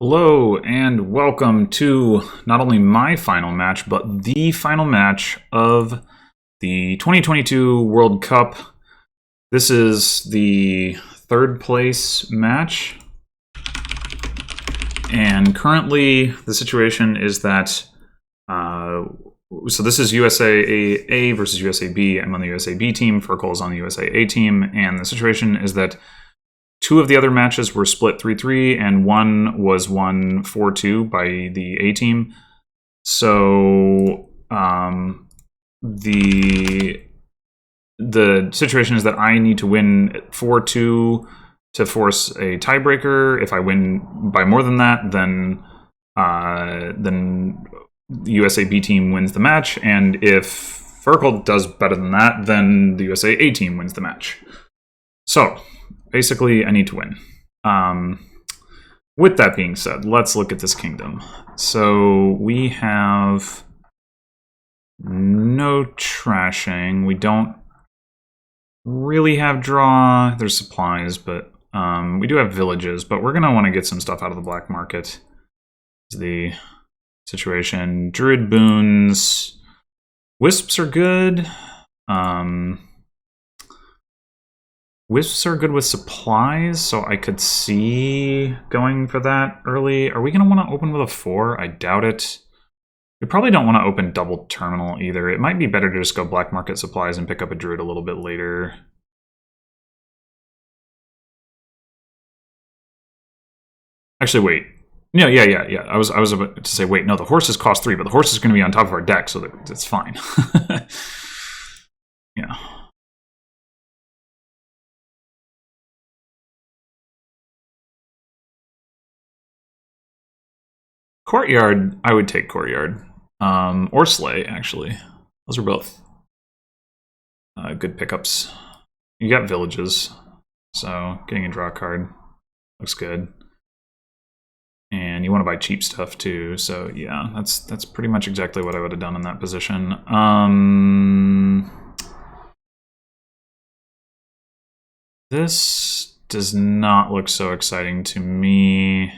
Hello and welcome to not only my final match, but the final match of the 2022 World Cup. This is the third place match. And currently the situation is that, so this is USA A versus USA B. I'm on the USA B team, Fircoal is on the USA A team, and the situation is that two of the other matches were split 3-3, and one was won 4-2 by the A team. So the situation is that I need to win 4-2 to force a tiebreaker. If I win by more than that, then the USA B team wins the match, and if Fircoal does better than that, then the USA A team wins the match. So basically, I need to win. With that being said, let's look at this kingdom. So we have no trashing. We don't really have draw. There's supplies, but we do have villages. But we're going to want to get some stuff out of the black market. Is the situation. Druid boons. Wisps are good. Wisps are good with supplies, so I could see going for that early. Are we going to want to open with a 4? I doubt it. We probably don't want to open double terminal either. It might be better to just go black market supplies and pick up a druid a little bit later. Actually, wait. Yeah. I was about to say, wait, no, the horses cost 3, but the horse is going to be on top of our deck, so that's fine. Yeah. Courtyard, I would take Courtyard. Or Slay, actually. Those are both good pickups. You got villages, so getting a draw card looks good. And you want to buy cheap stuff too, so yeah, that's pretty much exactly what I would have done in that position. This does not look so exciting to me.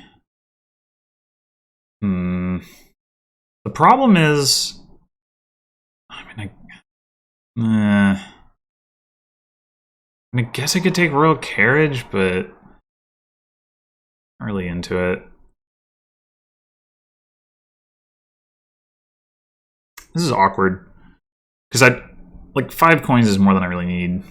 The problem is, I guess I could take Royal Carriage, but not really into it. This is awkward, because like 5 coins is more than I really need.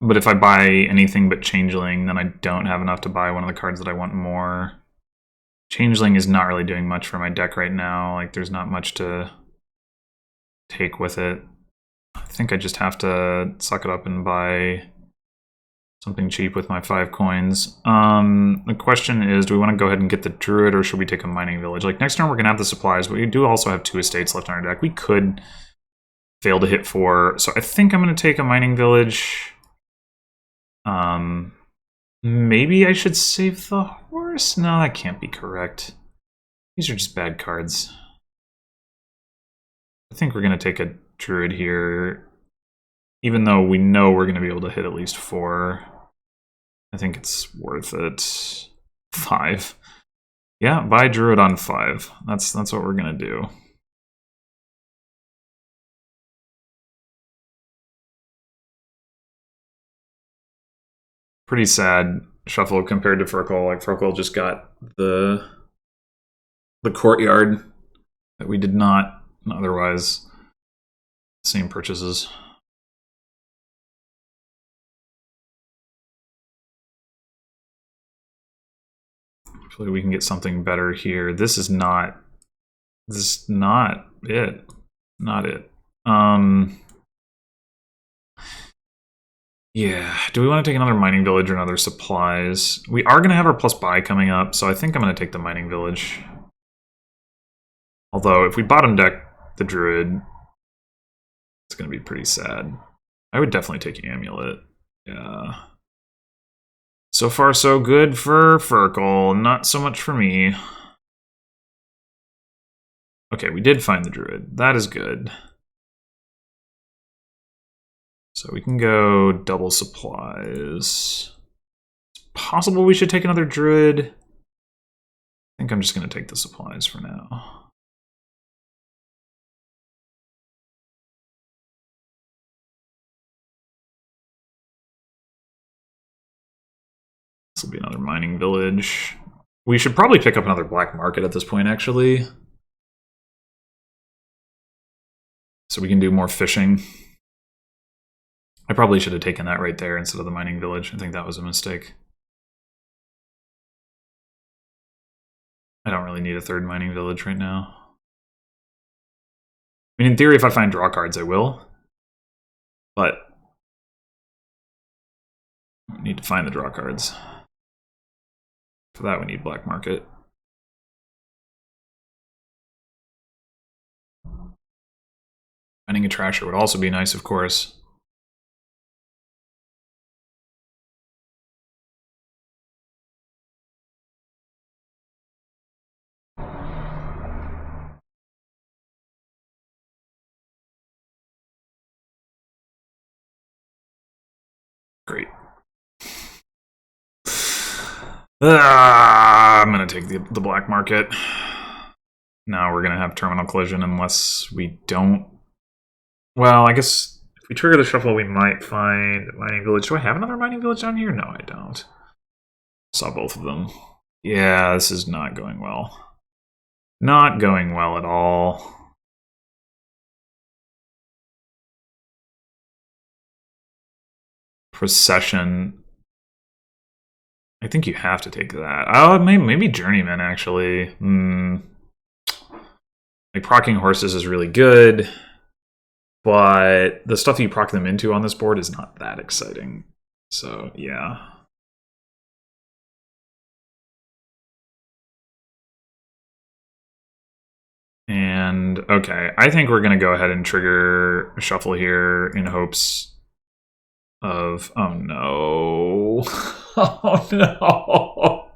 But if I buy anything but Changeling, then I don't have enough to buy one of the cards that I want more. Changeling is not really doing much for my deck right now. Like, there's not much to take with it. I think I just have to suck it up and buy something cheap with my 5 coins. The question is, do we want to go ahead and get the Druid, or should we take a Mining Village? Like, next turn we're going to have the supplies, but we do also have 2 estates left on our deck. We could fail to hit 4, so I think I'm going to take a Mining Village. Maybe I should save the horse? No, that can't be correct. These are just bad cards. I think we're going to take a Druid here. Even though we know we're going to be able to hit at least 4. I think it's worth it. 5. Yeah, buy Druid on 5. That's what we're going to do. Pretty sad shuffle compared to Fircoal. Like, Fircoal just got the Courtyard that we did not otherwise. Same purchases. Hopefully we can get something better here. This is not it. Not it. Yeah, do we want to take another Mining Village or another supplies? We are going to have our plus buy coming up, so I think I'm going to take the Mining Village. Although, if we bottom deck the Druid, it's going to be pretty sad. I would definitely take Amulet. Yeah. So far, so good for Fircoal. Not so much for me. Okay, we did find the Druid. That is good. So we can go double supplies. It's possible we should take another druid. I think I'm just going to take the supplies for now. This will be another mining village. We should probably pick up another black market at this point, actually. So we can do more fishing. I probably should have taken that right there instead of the mining village. I think that was a mistake. I don't really need a third mining village right now. I mean, in theory, if I find draw cards, I will. But I need to find the draw cards. For that, we need black market. Finding a trasher would also be nice, of course. Great. I'm going to take the black market. Now we're going to have terminal collision unless we don't. Well, I guess if we trigger the shuffle, we might find a mining village. Do I have another mining village down here? No, I don't. Saw both of them. Yeah, this is not going well. Not going well at all. Procession. I think you have to take that. Oh, maybe Journeyman, actually. Like, procking horses is really good, but the stuff you proc them into on this board is not that exciting. So, yeah. And, okay, I think we're going to go ahead and trigger a shuffle here in hopes of... Oh, no. Oh, no.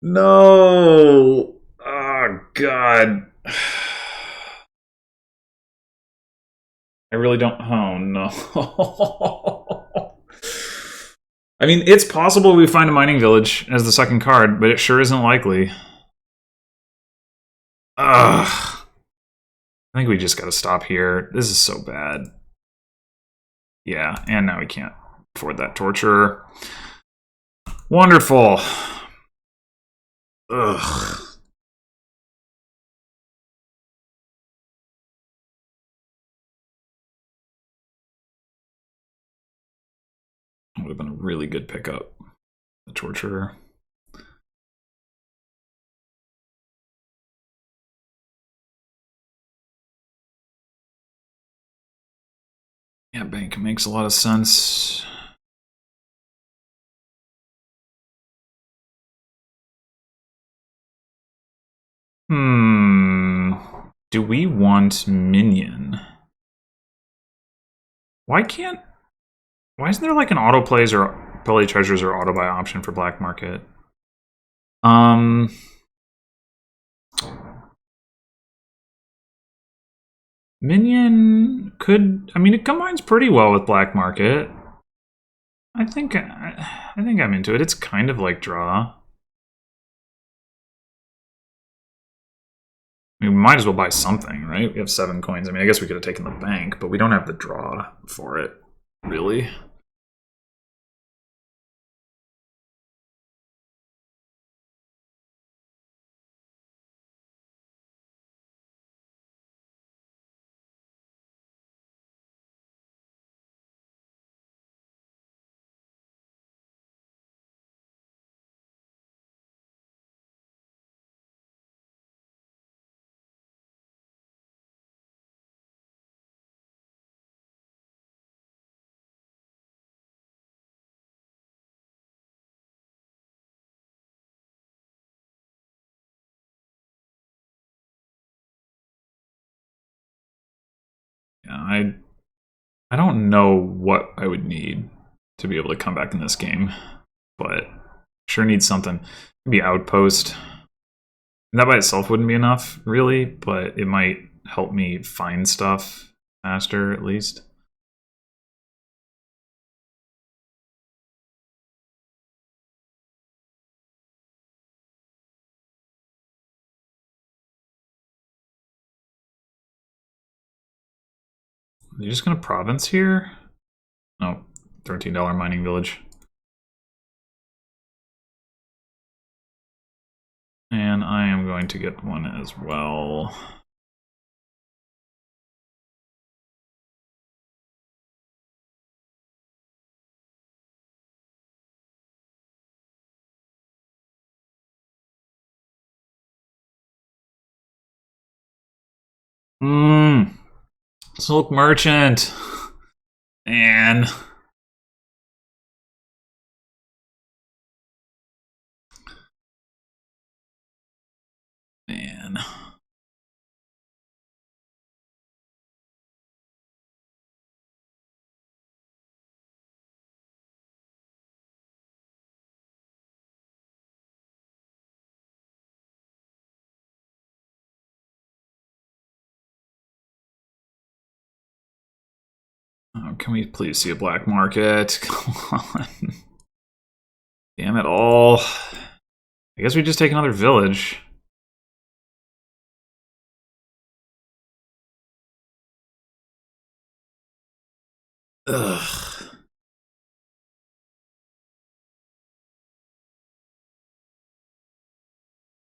No. Oh, God. I really don't... Oh, no. I mean, it's possible we find a mining village as the second card, but it sure isn't likely. Ugh. I think we just gotta stop here. This is so bad. Yeah, and now we can't afford that torture. Wonderful. Ugh. Would have been a really good pickup. The torturer. Yeah, bank makes a lot of sense. Do we want minion? Why isn't there like an auto plays or belly treasures or auto buy option for black market? Minion could... I mean, it combines pretty well with black market. I think I'm into it. It's kind of like draw. I mean, we might as well buy something, right? We have 7 coins. I mean, I guess we could have taken the bank, but we don't have the draw for it, really. Yeah, I don't know what I would need to be able to come back in this game, but sure need something. Maybe outpost. And that by itself wouldn't be enough, really, but it might help me find stuff faster, at least. Are you just gonna province here? No, $13 mining village. And I am going to get one as well. Silk Merchant. Man. Man. Oh, can we please see a black market? Come on. Damn it all. I guess we just take another village. Ugh.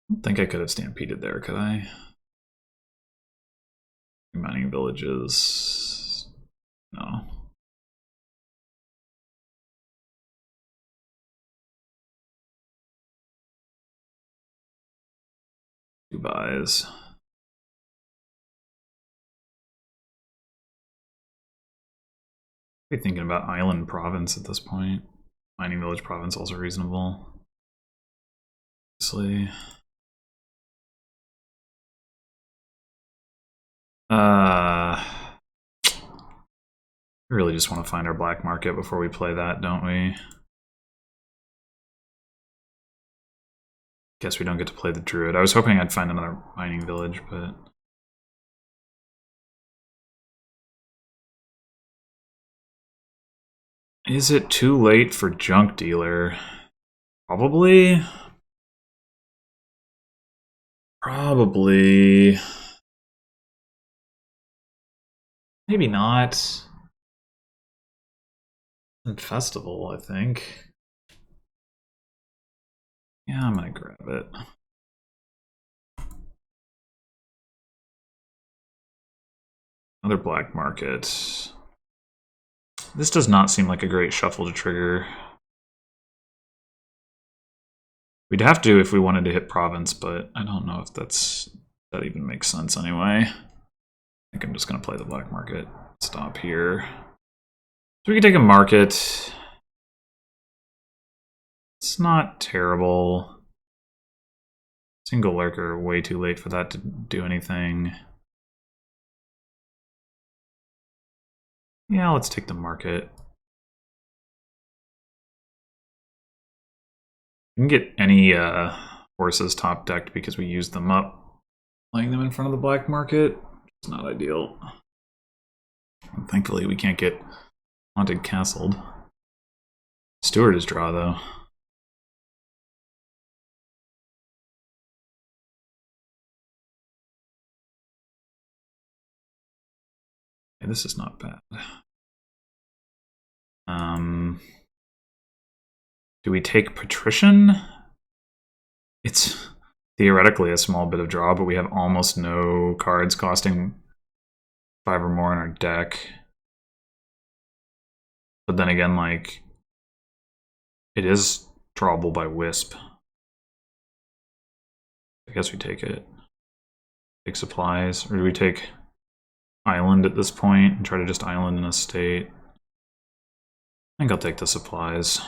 I don't think I could have stampeded there, could I? Mining villages. No. Two buys. I'd be thinking about island province at this point. Mining village province also reasonable. Obviously. We really just want to find our black market before we play that, don't we? Guess we don't get to play the druid. I was hoping I'd find another mining village, but... Is it too late for junk dealer? Probably. Probably. Maybe not. Festival, I think. Yeah, I'm gonna grab it. Another black market. This does not seem like a great shuffle to trigger. We'd have to if we wanted to hit province, but I don't know if that even makes sense anyway. I think I'm just gonna play the black market. Stop here. So we can take a market. It's not terrible. Single lurker, way too late for that to do anything. Yeah, let's take the market. We can get any horses top decked because we used them up. Playing them in front of the black market, it's not ideal. And thankfully, we can't get haunted castled. Steward is draw, though. Okay, this is not bad. Do we take Patrician? It's theoretically a small bit of draw, but we have almost no cards costing 5 or more in our deck. But then again, like, it is drawable by Wisp. I guess we take it. Take supplies, or do we take island at this point and try to just island in a state? I think I'll take the supplies.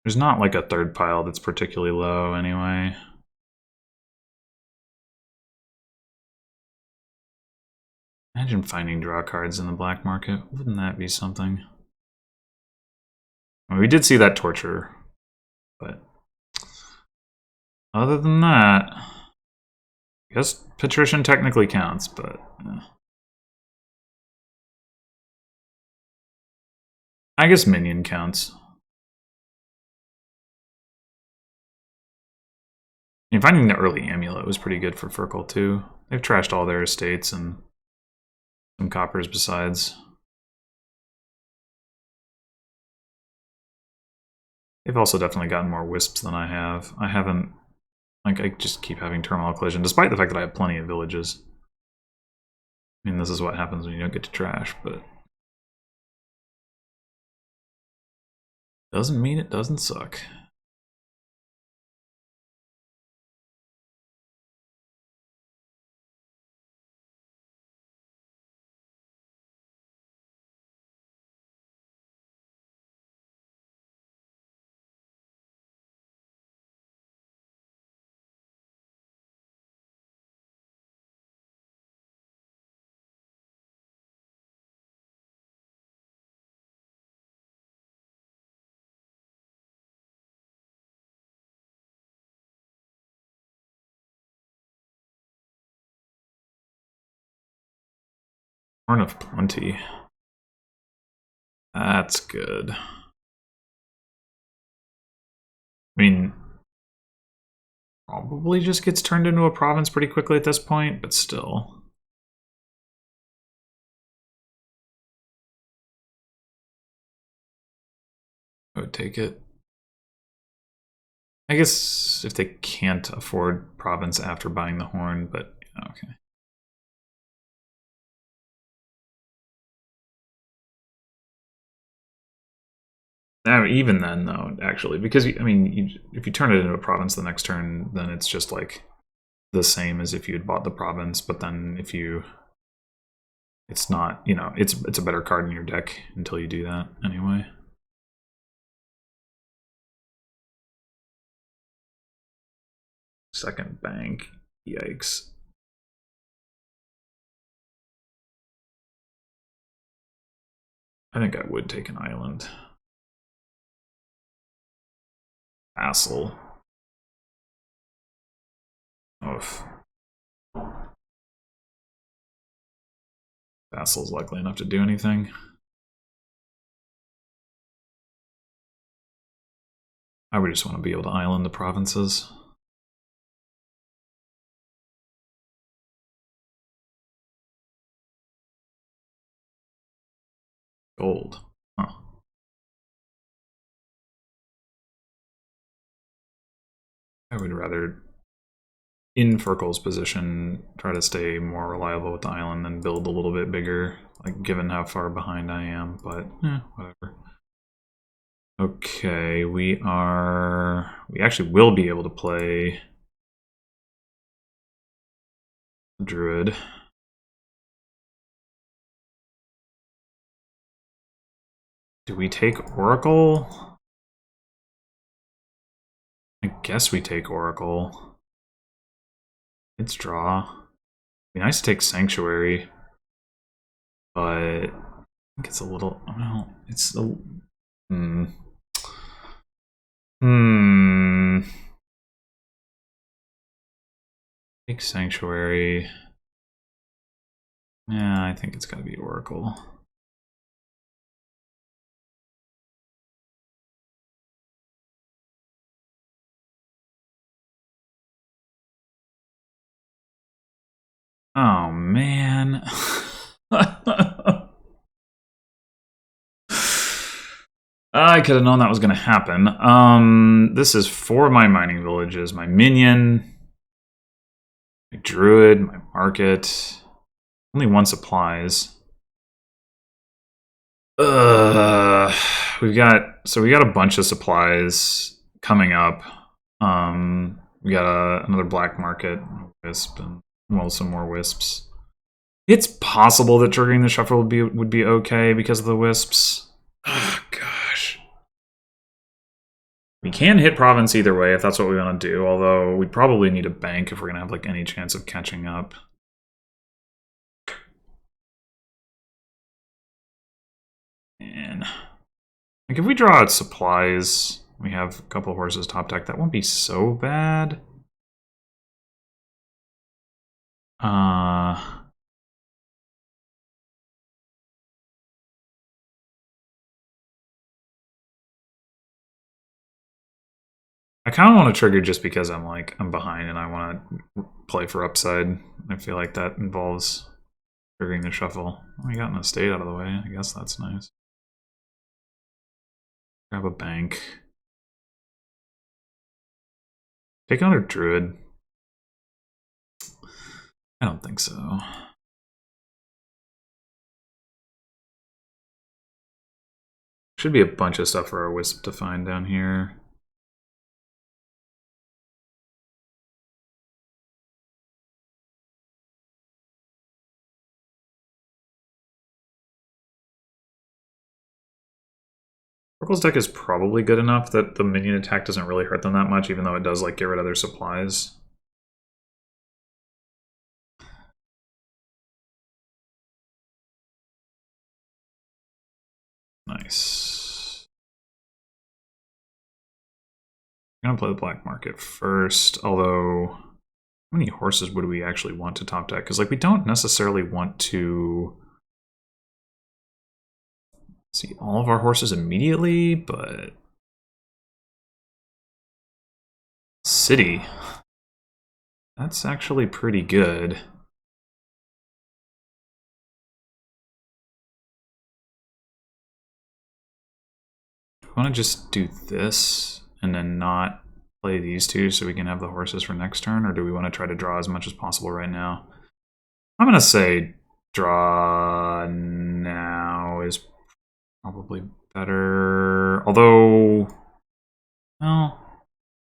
There's not like a third pile that's particularly low anyway. Imagine finding draw cards in the black market. Wouldn't that be something? I mean, we did see that torture, but other than that, I guess Patrician technically counts, but I guess Minion counts. mean, finding the early amulet was pretty good for Fircoal too. They've trashed all their estates and some coppers besides. They've also definitely gotten more wisps than I have. I haven't, like, I just keep having terminal collision, despite the fact that I have plenty of villages. I mean, this is what happens when you don't get to trash, but doesn't mean it doesn't suck. Horn of Plenty. That's good. I mean, probably just gets turned into a province pretty quickly at this point, but still. I would take it. I guess if they can't afford province after buying the horn, but okay. Even then, though, actually, because I mean, if you turn it into a province the next turn, then it's just like the same as if you had bought the province. But then if you, it's not, you know, it's a better card in your deck until you do that anyway. Second bank, yikes. I think I would take an island. Vassal. Oof. Vassal's likely enough to do anything. I would just want to be able to island the provinces. Gold. Huh. I would rather, in Fircoal's position, try to stay more reliable with the island than build a little bit bigger, like given how far behind I am, but whatever. Okay, we actually will be able to play Druid. Do we take Oracle? I guess we take Oracle. It's draw. Be nice to take Sanctuary, but I think it's a little. Well, it's a. Take Sanctuary. Yeah, I think it's gotta be Oracle. Oh man. I could have known that was going to happen. This is for my mining villages, my minion, my druid, my market. Only one supplies. We got a bunch of supplies coming up. We got another black market wisp and some more wisps. It's possible that triggering the shuffle would be okay because of the wisps. Oh, gosh. We can hit province either way if that's what we want to do, although we'd probably need a bank if we're going to have like any chance of catching up. And like if we draw out supplies, we have a couple horses top deck, that won't be so bad. I I kind of want to trigger just because I'm behind and I want to play for upside. I feel like that involves triggering the shuffle. We got an estate out of the way. I guess that's nice. Grab a bank. Take another druid. I don't think so. Should be a bunch of stuff for our wisp to find down here. Fircoal's deck is probably good enough that the minion attack doesn't really hurt them that much, even though it does like get rid of their supplies. Nice. I'm gonna play the black market first, although how many horses would we actually want to top deck? Because like we don't necessarily want to see all of our horses immediately, but city. That's actually pretty good. I want to just do this and then not play these two so we can have the horses for next turn, or do we want to try to draw as much as possible right now? I'm going to say draw now is probably better, although, well,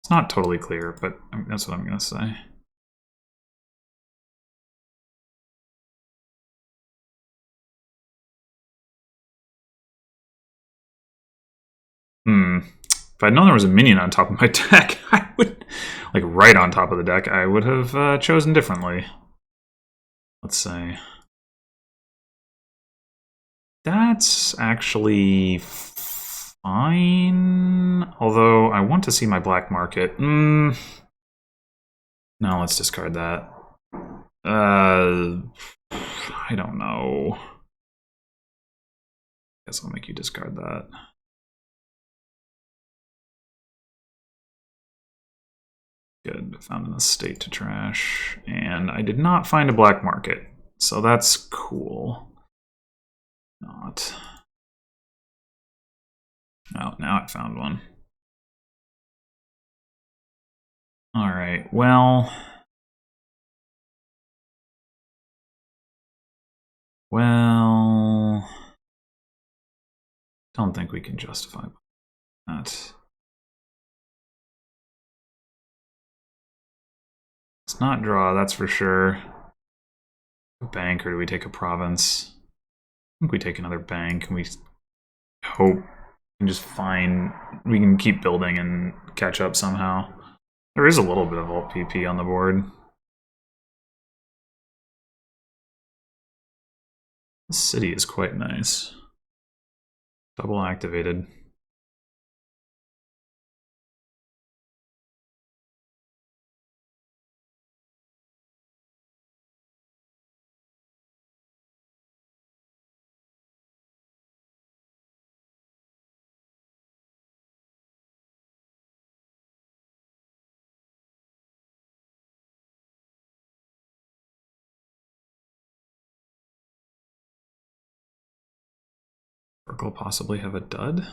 it's not totally clear, but that's what I'm going to say. If I'd known there was a minion on top of my deck, I would, like right on top of the deck, I would have chosen differently. Let's say. That's actually fine. Although I want to see my black market. No, let's discard that. I don't know. Guess I'll make you discard that. Good, found an estate to trash. And I did not find a black market, so that's cool. Not. Oh, now I found one. Alright, well... Don't think we can justify that. It's not draw, that's for sure. A bank, or do we take a province? I think we take another bank, and we hope we can just find... we can keep building and catch up somehow. There is a little bit of alt PP on the board. This city is quite nice. Double activated. Fircoal possibly have a dud?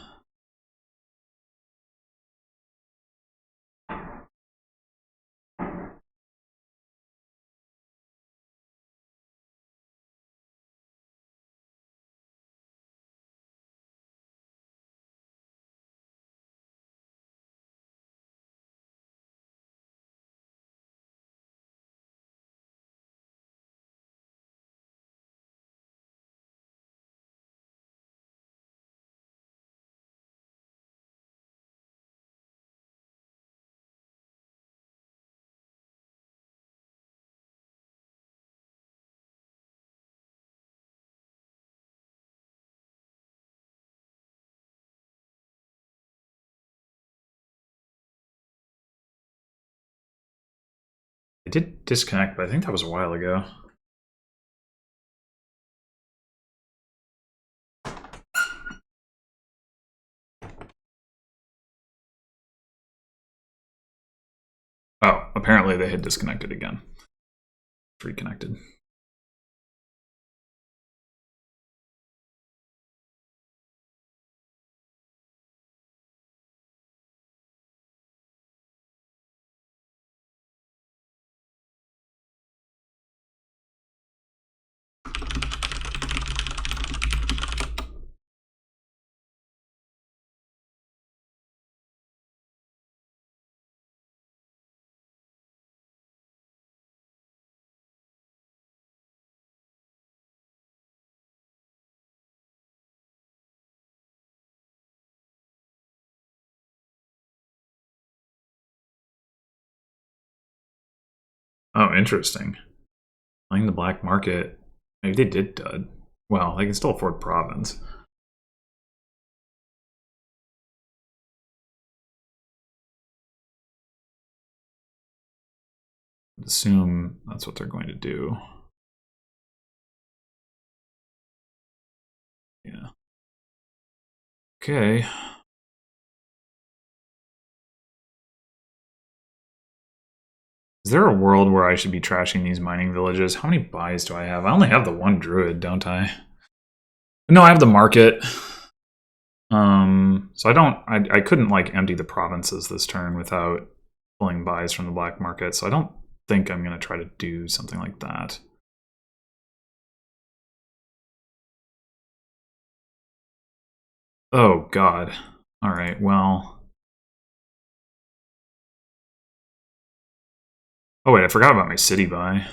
I did disconnect, but I think that was a while ago. Apparently they had disconnected again. Reconnected. Oh, interesting. Playing the black market. Maybe they did dud. Well, they can still afford province. I'd assume that's what they're going to do. Yeah. Okay. Is there a world where I should be trashing these mining villages? How many buys do I have? I only have the one druid, don't I? No, I have the market. So I couldn't like empty the provinces this turn without pulling buys from the black market. So I don't think I'm gonna try to do something like that. Oh God. All right. Well. Oh wait, I forgot about my city buy.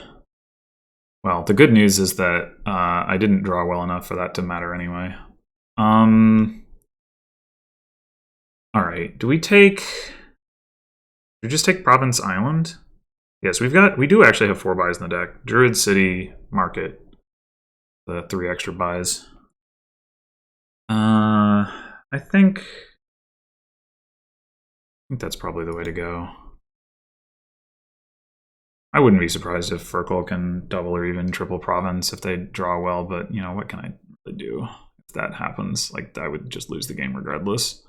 Well, the good news is that I didn't draw well enough for that to matter anyway. All right. Do we just take Province Island? Yes, we do actually have 4 buys in the deck. Druid City, Market, the 3 extra buys. I think that's probably the way to go. I wouldn't be surprised if Fircoal can double or even triple province if they draw well, but you know, what can I really do if that happens? Like, I would just lose the game regardless.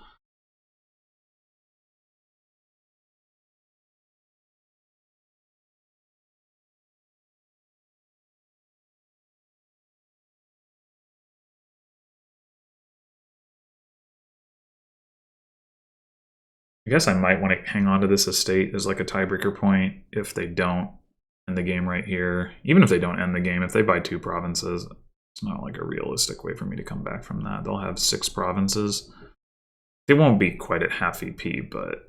I guess I might want to hang on to this estate as like a tiebreaker point if they don't end the game right here. Even if they don't end the game, if they buy 2 provinces, it's not like a realistic way for me to come back from that. They'll have 6 provinces. They won't be quite at half EP, but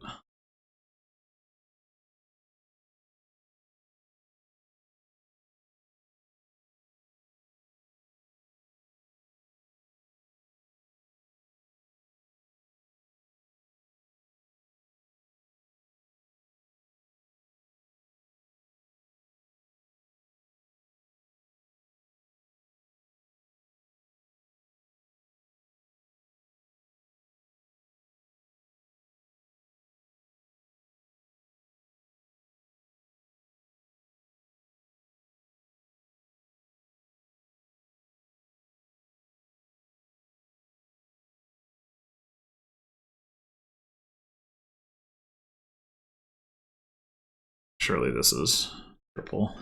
surely this is triple.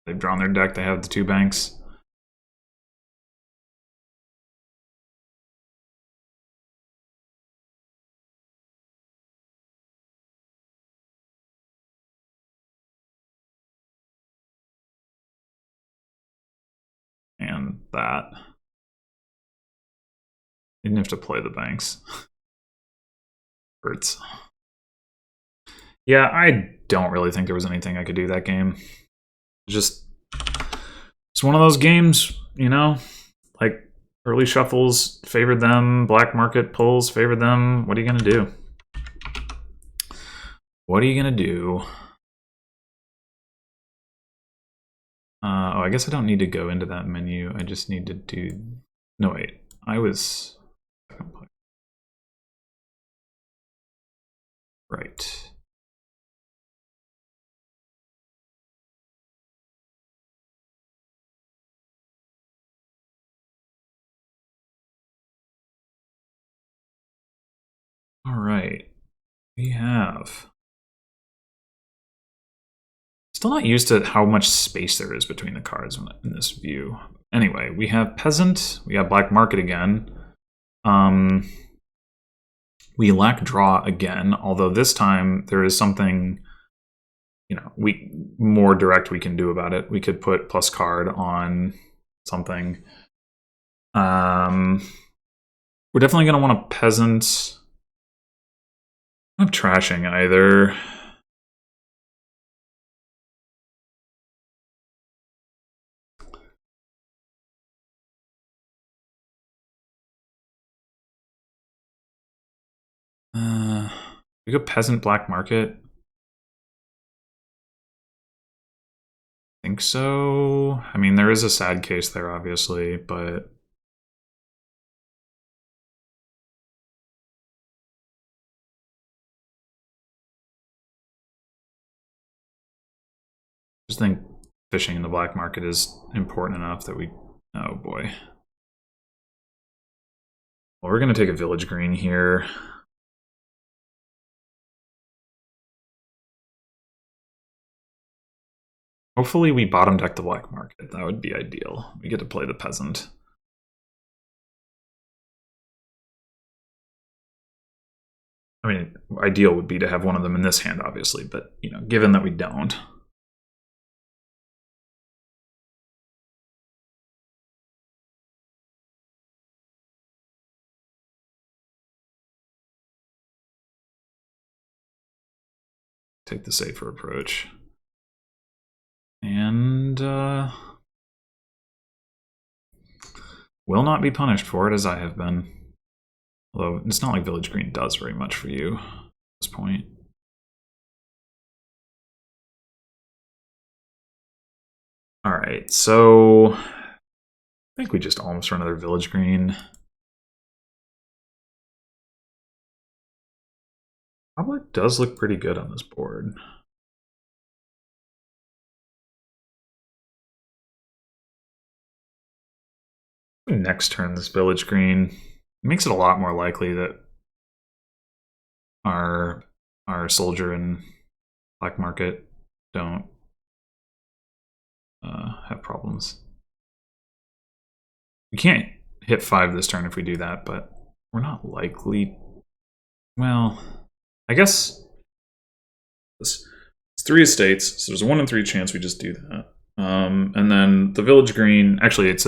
They've drawn their deck, they have the 2 banks. And that. They didn't have to play the banks. Hurts. Yeah, I don't really think there was anything I could do that game. Just it's one of those games, you know, like early shuffles favored them, black market pulls favored them. What are you gonna do? What are you gonna do? Oh, I guess I don't need to go into that menu. I just need to do. No, wait. I was right. All right. We have Still not used to how much space there is between the cards in this view. Anyway, we have Peasant, we have Black Market again. We lack Draw again, although this time there is something, you know, more direct we can do about it. We could put plus card on something. We're definitely going to want a Peasant. I'm not trashing either. We go Peasant Black Market. I think so. I mean, there is a sad case there, obviously, but I just think fishing in the black market is important enough that we... Oh boy. Well, we're going to take a village green here. Hopefully we bottom deck the black market. That would be ideal. We get to play the Peasant. I mean, ideal would be to have one of them in this hand, obviously, but, you know, given that we don't. Take the safer approach. And will not be punished for it, as I have been. Although it's not like Village Green does very much for you at this point. Alright, so I think we just almost run another Village Green. Public does look pretty good on this board. Next turn, this Village Green makes it a lot more likely that our soldier and black market don't have problems. We can't hit 5 this turn if we do that, but we're not likely. Well, I guess it's 3 estates, so there's a 1 in 3 chance we just do that. And then the Village Green, actually it's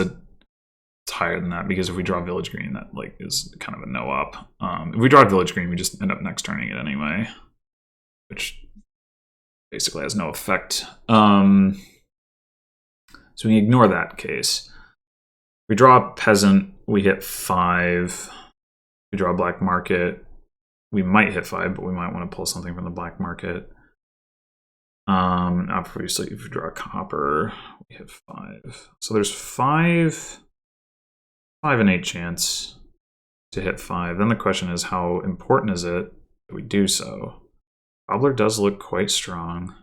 higher than that, because if we draw Village Green, that like is kind of a no up. If we draw Village Green, we just end up next turning it anyway, which basically has no effect. So we ignore that case. We draw Peasant, we hit 5. We draw Black Market, we might hit 5, but we might want to pull something from the black market. Obviously, if we draw a Copper, we hit 5. So there's 5 and 8 chance to hit 5. Then the question is, how important is it that we do so? Cobbler does look quite strong.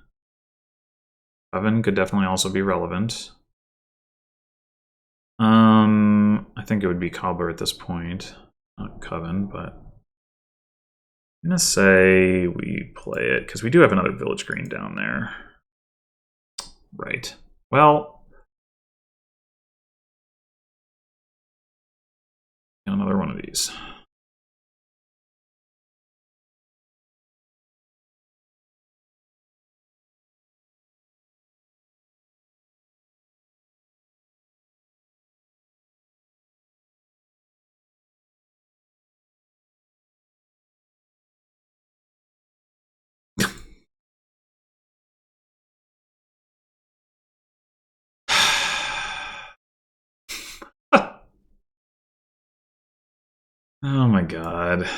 Coven could definitely also be relevant. I think it would be Cobbler at this point, not Coven, but I'm gonna say we play it because we do have another Village Green down there. Right. Well, another one of these. Oh my god.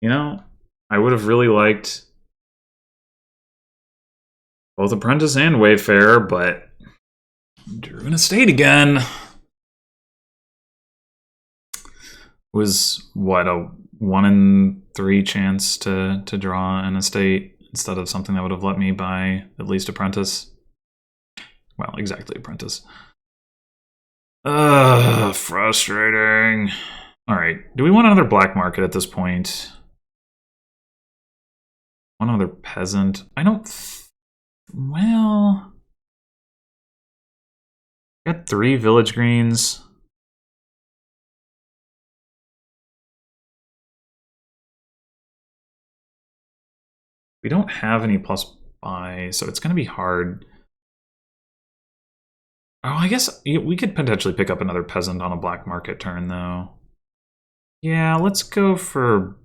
You know, I would have really liked both Apprentice and Wayfarer, but drew an estate again. Was what, a 1 in 3 chance to draw an estate instead of something that would have let me buy at least Apprentice? Well, exactly Apprentice. Frustrating. All right, do we want another black market at this point? One other Peasant? I don't Well, got 3 village greens. We don't have any plus buy, so it's going to be hard. Oh, I guess we could potentially pick up another peasant on a black market turn, though. Yeah, let's go for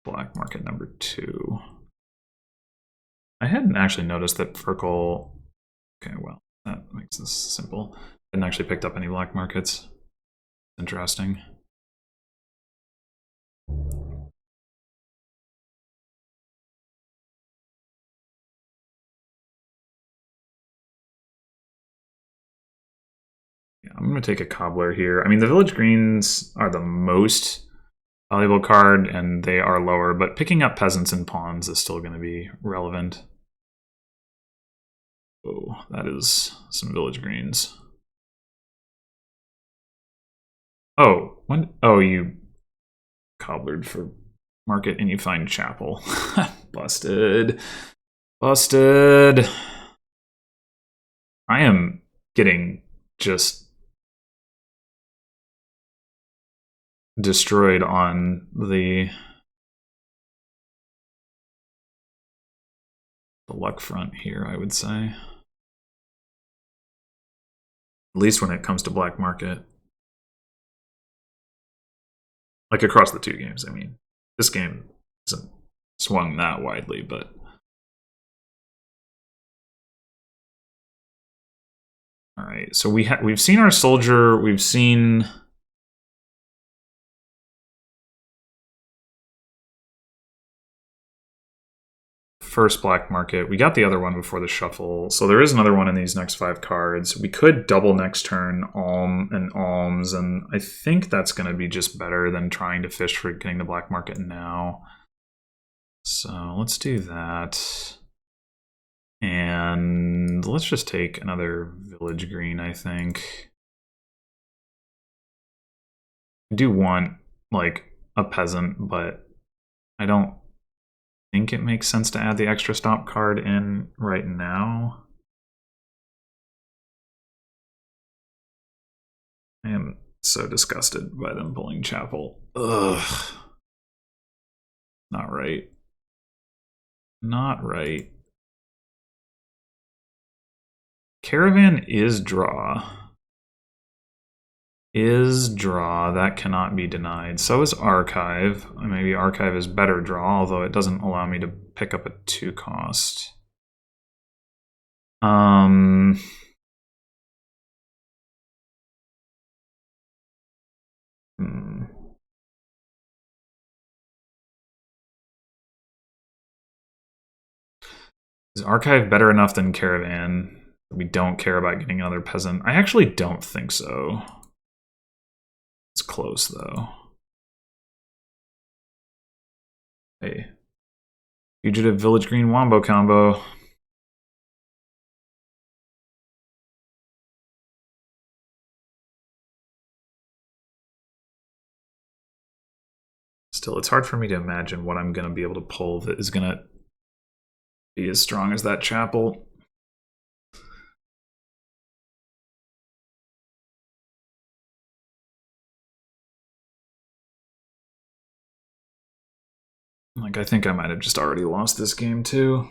black market number 2. I hadn't actually noticed that Fircoal... Okay, well, that makes this simple. I hadn't actually picked up any black markets. Interesting. Yeah, I'm going to take a cobbler here. I mean, the village greens are the most valuable card, and they are lower, but picking up peasants and pawns is still going to be relevant. Oh, that is some village greens. Oh, when? Oh, you cobblered for market and you find chapel. Busted. Busted. I am getting just destroyed on the luck front here, I would say. At least when it comes to black market. Like across the 2 games, I mean. This game isn't swung that widely, but... Alright, so we've seen our soldier, we've seen... First black market. We got the other one before the shuffle, so there is another one in these next 5 cards. We could double next turn Alm and Alms, and I think that's going to be just better than trying to fish for getting the black market now. So let's do that. And let's just take another village green, I think. I do want, like, a peasant, but I don't think it makes sense to add the extra stop card in right now. I am so disgusted by them pulling chapel. Ugh. Not right. Not right. Caravan is draw. Is draw. That cannot be denied. So is Archive. Maybe Archive is better draw, although it doesn't allow me to pick up a 2 cost. Is Archive better enough than Caravan? We don't care about getting another peasant. I actually don't think so. It's close, though. Hey. Fugitive Village Green Wombo combo. Still, it's hard for me to imagine what I'm going to be able to pull that is going to be as strong as that chapel. Like, I think I might have just already lost this game, too.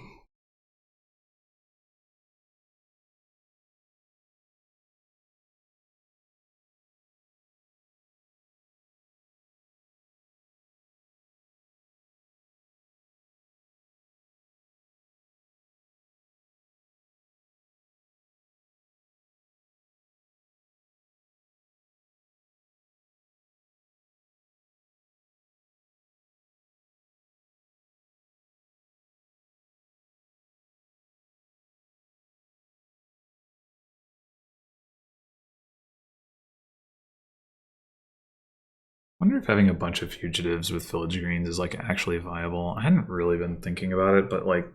I wonder if having a bunch of fugitives with village greens is like actually viable. I hadn't really been thinking about it, but like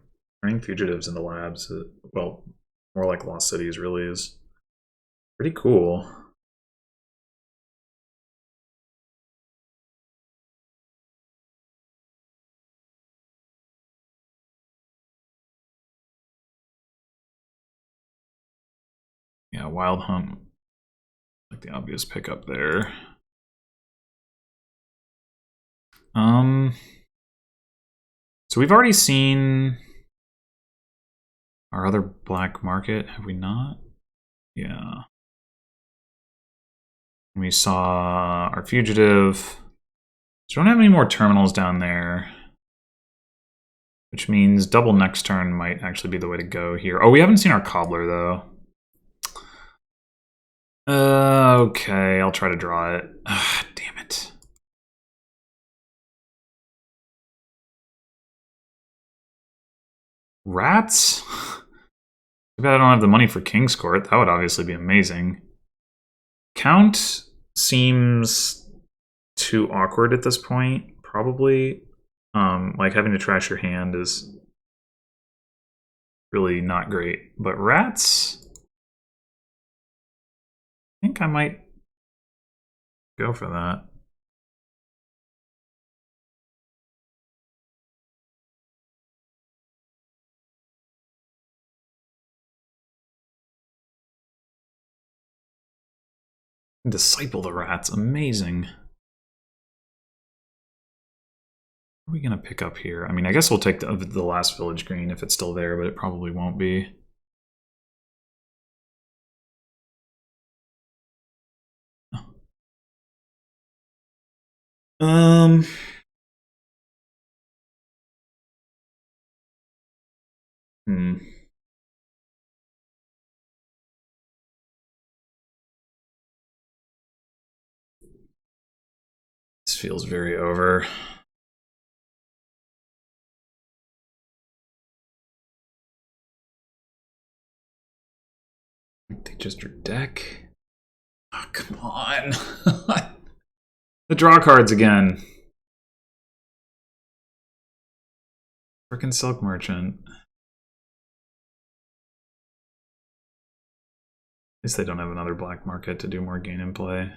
turning fugitives into labs, well, more like lost cities, really is pretty cool. Yeah, Wild Hunt. Like the obvious pickup there. So we've already seen our other black market, have we not? Yeah. We saw our fugitive. So we don't have any more terminals down there. Which means double next turn might actually be the way to go here. Oh, we haven't seen our cobbler though. Okay, I'll try to draw it. Damn it. Rats? Too bad I don't have the money for King's Court. That would obviously be amazing. Count seems too awkward at this point, probably. Like having to trash your hand is really not great. But rats? I think I might go for that. Disciple the rats, amazing. What are we gonna pick up here? I mean, I guess we'll take the last village green if it's still there, but it probably won't be. Hmm. This feels very over. They just your deck. Oh, come on. The draw cards again. Frickin' Silk Merchant. At least they don't have another black market to do more gain and play.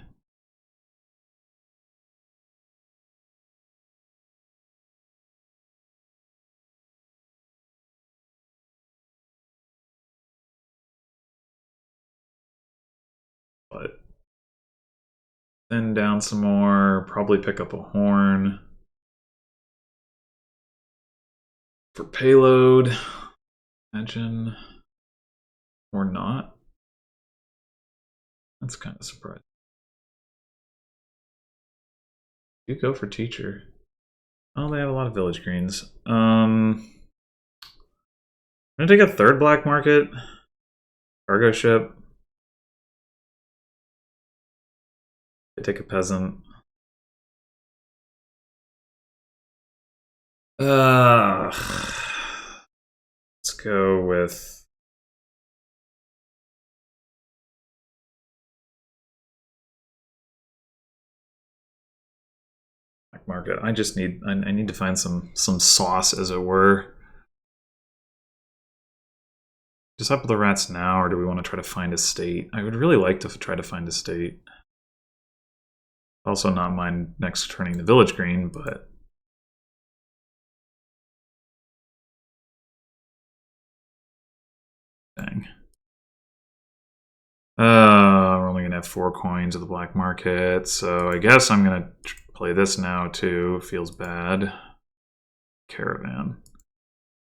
But then down some more, probably pick up a horn. For payload, imagine. Or not. That's kind of surprising. You go for teacher. Oh, they have a lot of village greens. I'm gonna take a third black market. Cargo ship. I take a peasant. Let's go with black market. I just need I need to find some sauce, as it were. Just up with the rats now, or do we want to try to find a state? I would really like to try to find a state. Also not mind next turning the village green, but dang. We're only gonna have 4 coins of the black market, so I guess I'm gonna play this now too. Feels bad. Caravan.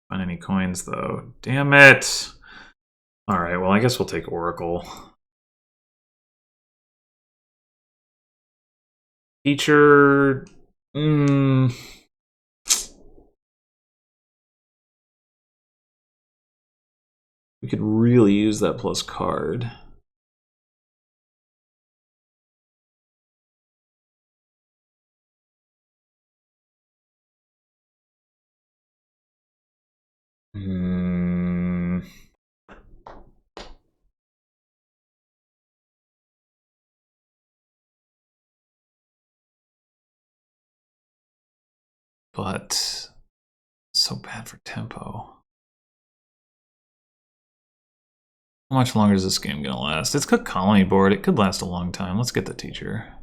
Find any coins though. Damn it! Alright, well I guess we'll take Oracle. Teacher... We could really use that plus card. But so bad for tempo. How much longer is this game gonna last? It's Cook Colony board. It could last a long time. Let's get the teacher.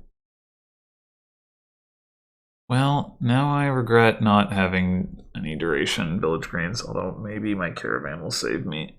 Well, now I regret not having any duration village greens, although maybe my caravan will save me.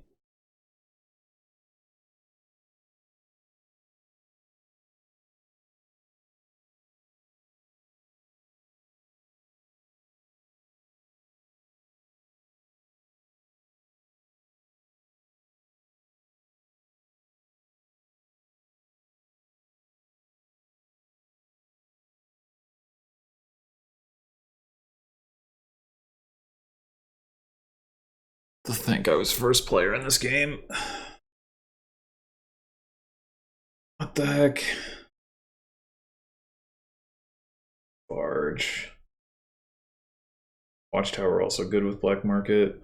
To think I was first player in this game. What the heck? Barge. Watchtower also good with black market.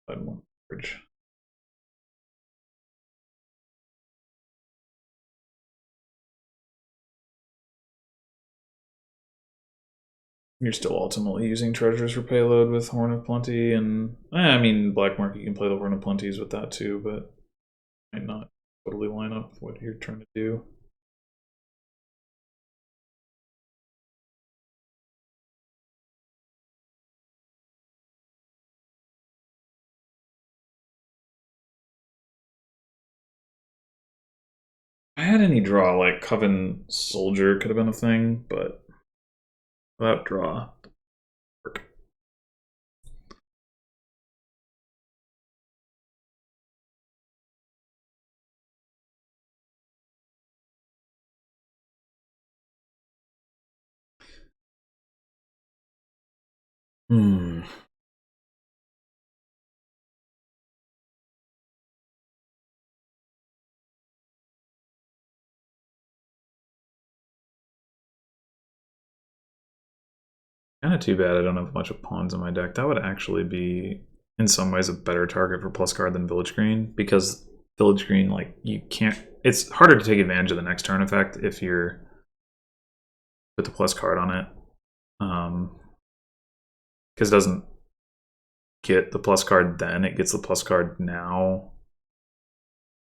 Barge. You're still ultimately using treasures for payload with Horn of Plenty, and I mean, black market you can play the Horn of Plenties with that too, but might not totally line up what you're trying to do. I had any draw, like Coven Soldier could have been a thing, but without draw. Hmm. Kind of too bad I don't have a bunch of pawns in my deck. That would actually be, in some ways, a better target for plus card than Village Green, because Village Green, like, you can't. It's harder to take advantage of the next turn effect if you're with the plus card on it. Because it doesn't get the plus card then, it gets the plus card now.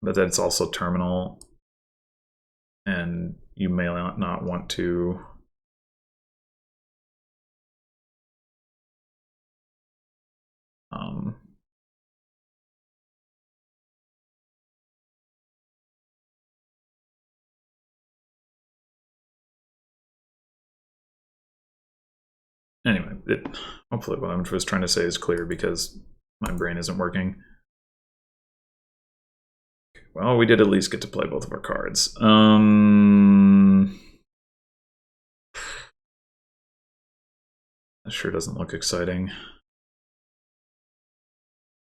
But then it's also terminal. And you may not want to. Anyway, hopefully what I was trying to say is clear because my brain isn't working. Well, we did at least get to play both of our cards. That sure doesn't look exciting.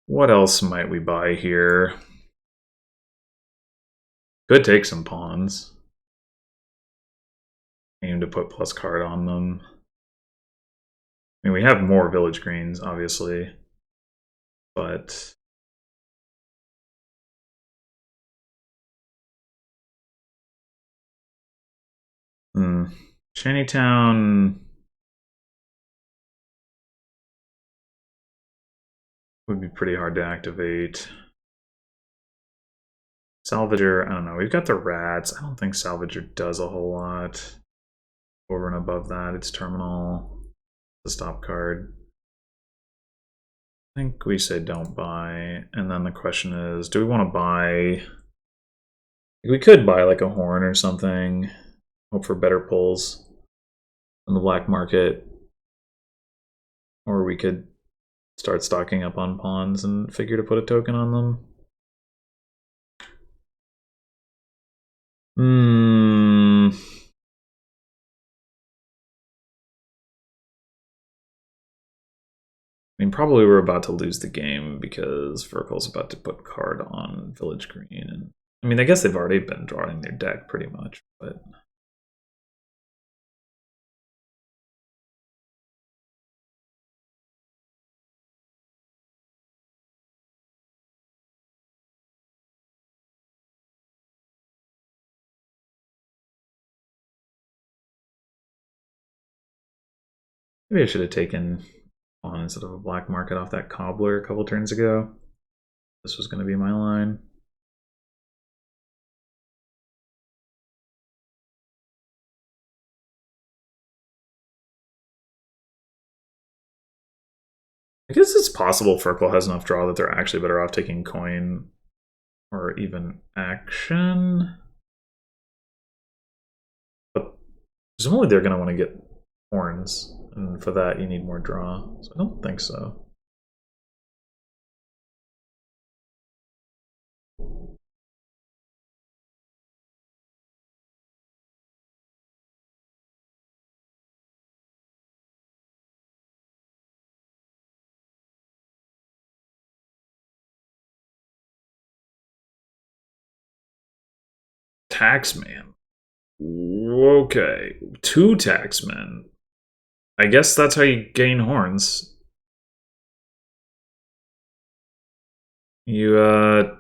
What else might we buy here? Could take some pawns. Aim to put plus card on them. I mean, we have more village greens, obviously, but Shantytown would be pretty hard to activate. Salvager, I don't know. We've got the rats. I don't think Salvager does a whole lot. Over and above that, it's terminal. The stop card. I think we say don't buy. And then the question is, do we want to buy? We could buy like a horn or something. Hope for better pulls in the black market. Or we could start stocking up on pawns and figure to put a token on them. I mean, probably we're about to lose the game because Fircoal's about to put card on Village Green. And I mean, I guess they've already been drawing their deck pretty much, but maybe I should have taken on instead of a black market off that cobbler a couple turns ago. This was going to be my line. I guess it's possible Fircoal has enough draw that they're actually better off taking coin or even action. But presumably they're going to want to get horns, and for that you need more draw. So I don't think so. Taxman. Okay. 2 taxmen. I guess that's how you gain horns. You have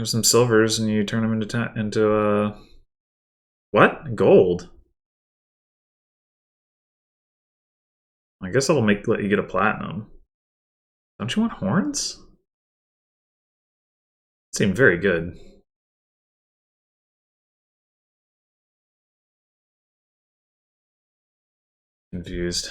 some silvers and you turn them into what? Gold. I guess that'll let you get a platinum. Don't you want horns? Seem very good. Confused.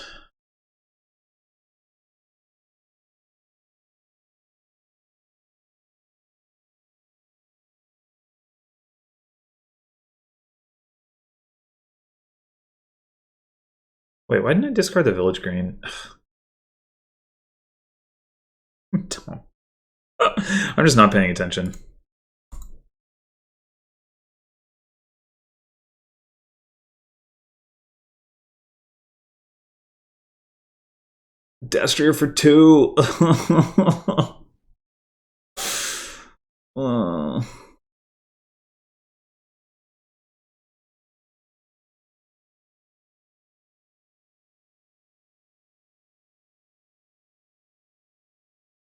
Wait, why didn't I discard the village green? I'm just not paying attention. Destrier for 2.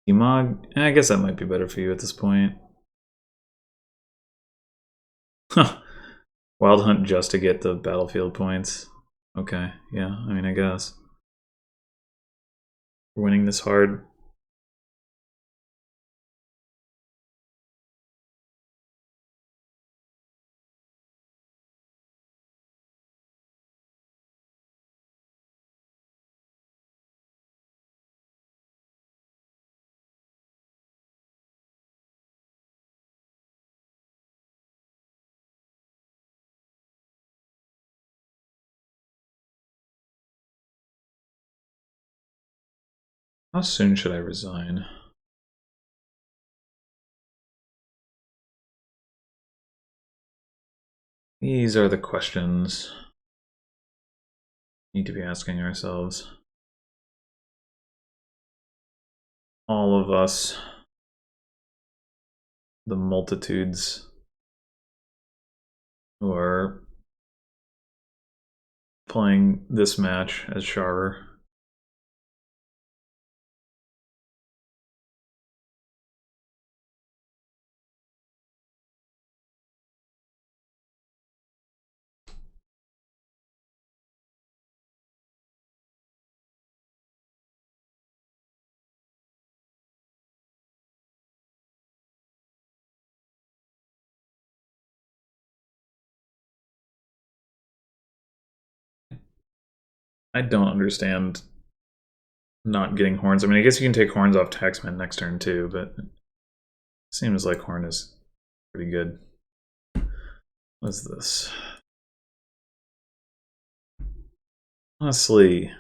Emog? I guess that might be better for you at this point. Wild Hunt just to get the battlefield points. Okay, yeah, I mean, I guess. We're winning this hard. How soon should I resign? These are the questions we need to be asking ourselves. All of us. The multitudes who are playing this match as Sharur. I don't understand not getting horns. I mean, I guess you can take horns off Taxman next turn too, but it seems like horn is pretty good. What's this? Honestly,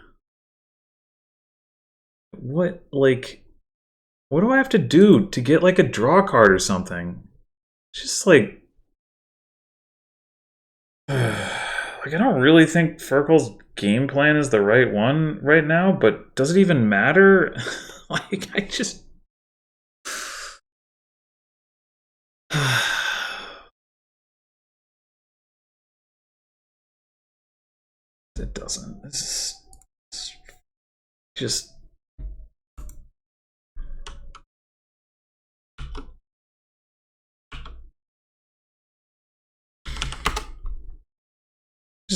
what do I have to do to get like a draw card or something? It's just like like I don't really think Fircoal's game plan is the right one right now, but does it even matter? Like I just it doesn't. It's just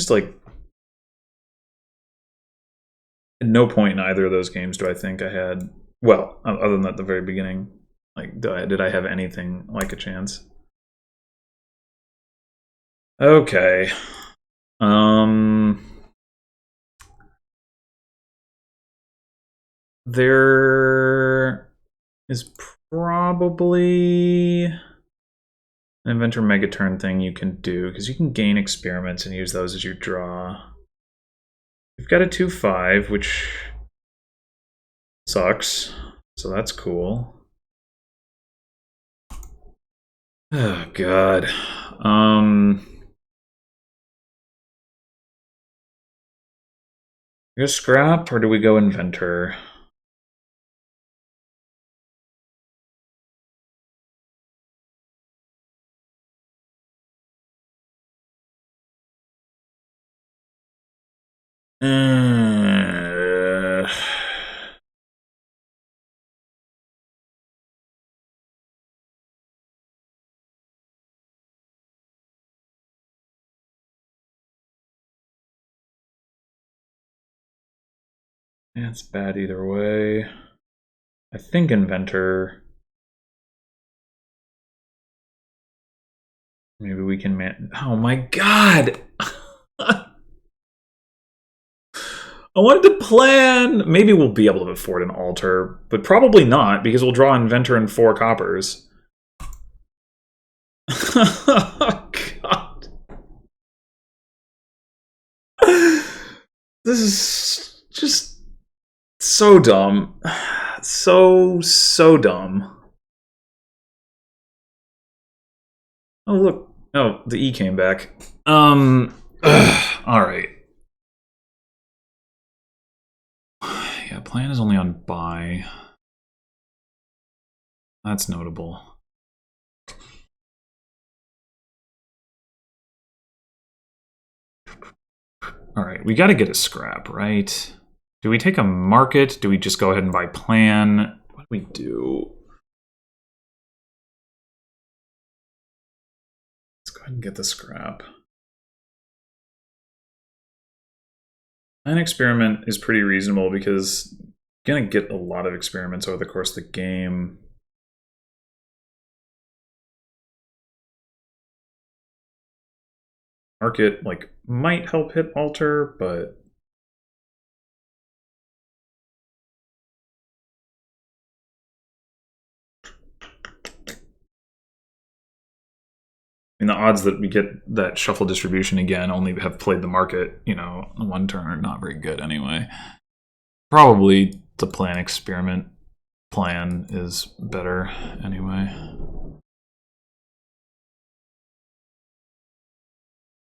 like at no point in either of those games do I think I had, well, other than at the very beginning, like did I have anything like a chance? Okay. There is probably an Inventor Megaturn thing you can do, because you can gain experiments and use those as your draw. You've got a 2/5, which sucks, so that's cool. Oh, God. We go scrap, or do we go Inventor? Uh, yeah, it's bad either way. I think Inventor. Maybe we can man. Oh my god! I wanted to plan. Maybe we'll be able to afford an altar, but probably not because we'll draw Inventor and 4 coppers. Oh god. This is just so dumb. So dumb. Oh look. Oh, the E came back. All right. Yeah, plan is only on buy. That's notable. All right, we got to get a scrap, right? Do we take a market? Do we just go ahead and buy plan? What do we do? Let's go ahead and get the scrap. An experiment is pretty reasonable because you're going to get a lot of experiments over the course of the game. Market, like, might help hit altar, but the odds that we get that shuffle distribution again, only have played the market, you know, one turn, are not very good anyway. Probably the plan experiment plan is better anyway.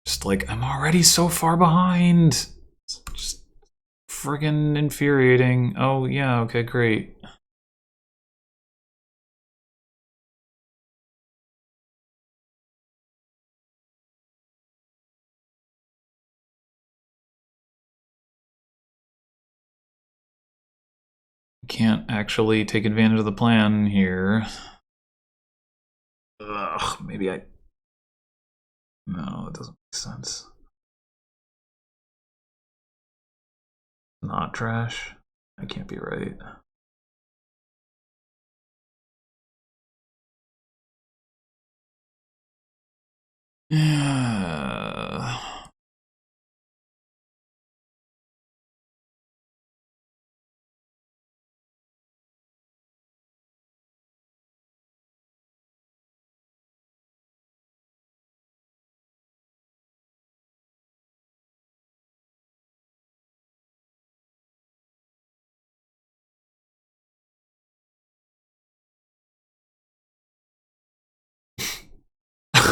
Just like, I'm already so far behind. It's just friggin' infuriating. Oh yeah, okay, great. Can't actually take advantage of the plan here. Ugh, maybe I... No, it doesn't make sense. Not trash? I can't be right. Yeah.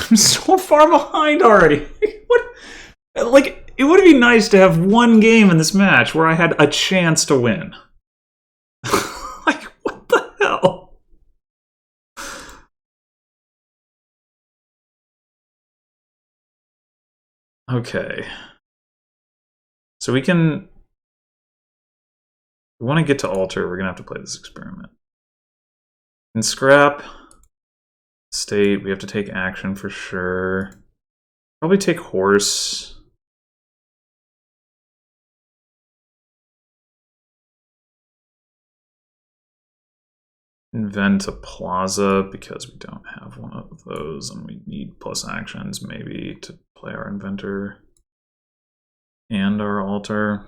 I'm so far behind already. What? Like, it would be nice to have one game in this match where I had a chance to win. Like, what the hell? Okay. So we can... we want to get to altar, we're going to have to play this experiment. In scrap, state, we have to take action for sure. Probably take horse. Invent a plaza because we don't have one of those and we need plus actions maybe to play our inventor and our altar.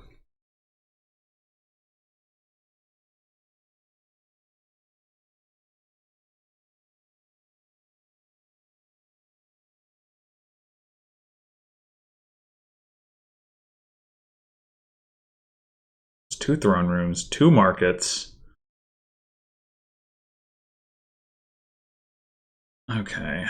There's 2 throne rooms, 2 markets. Okay.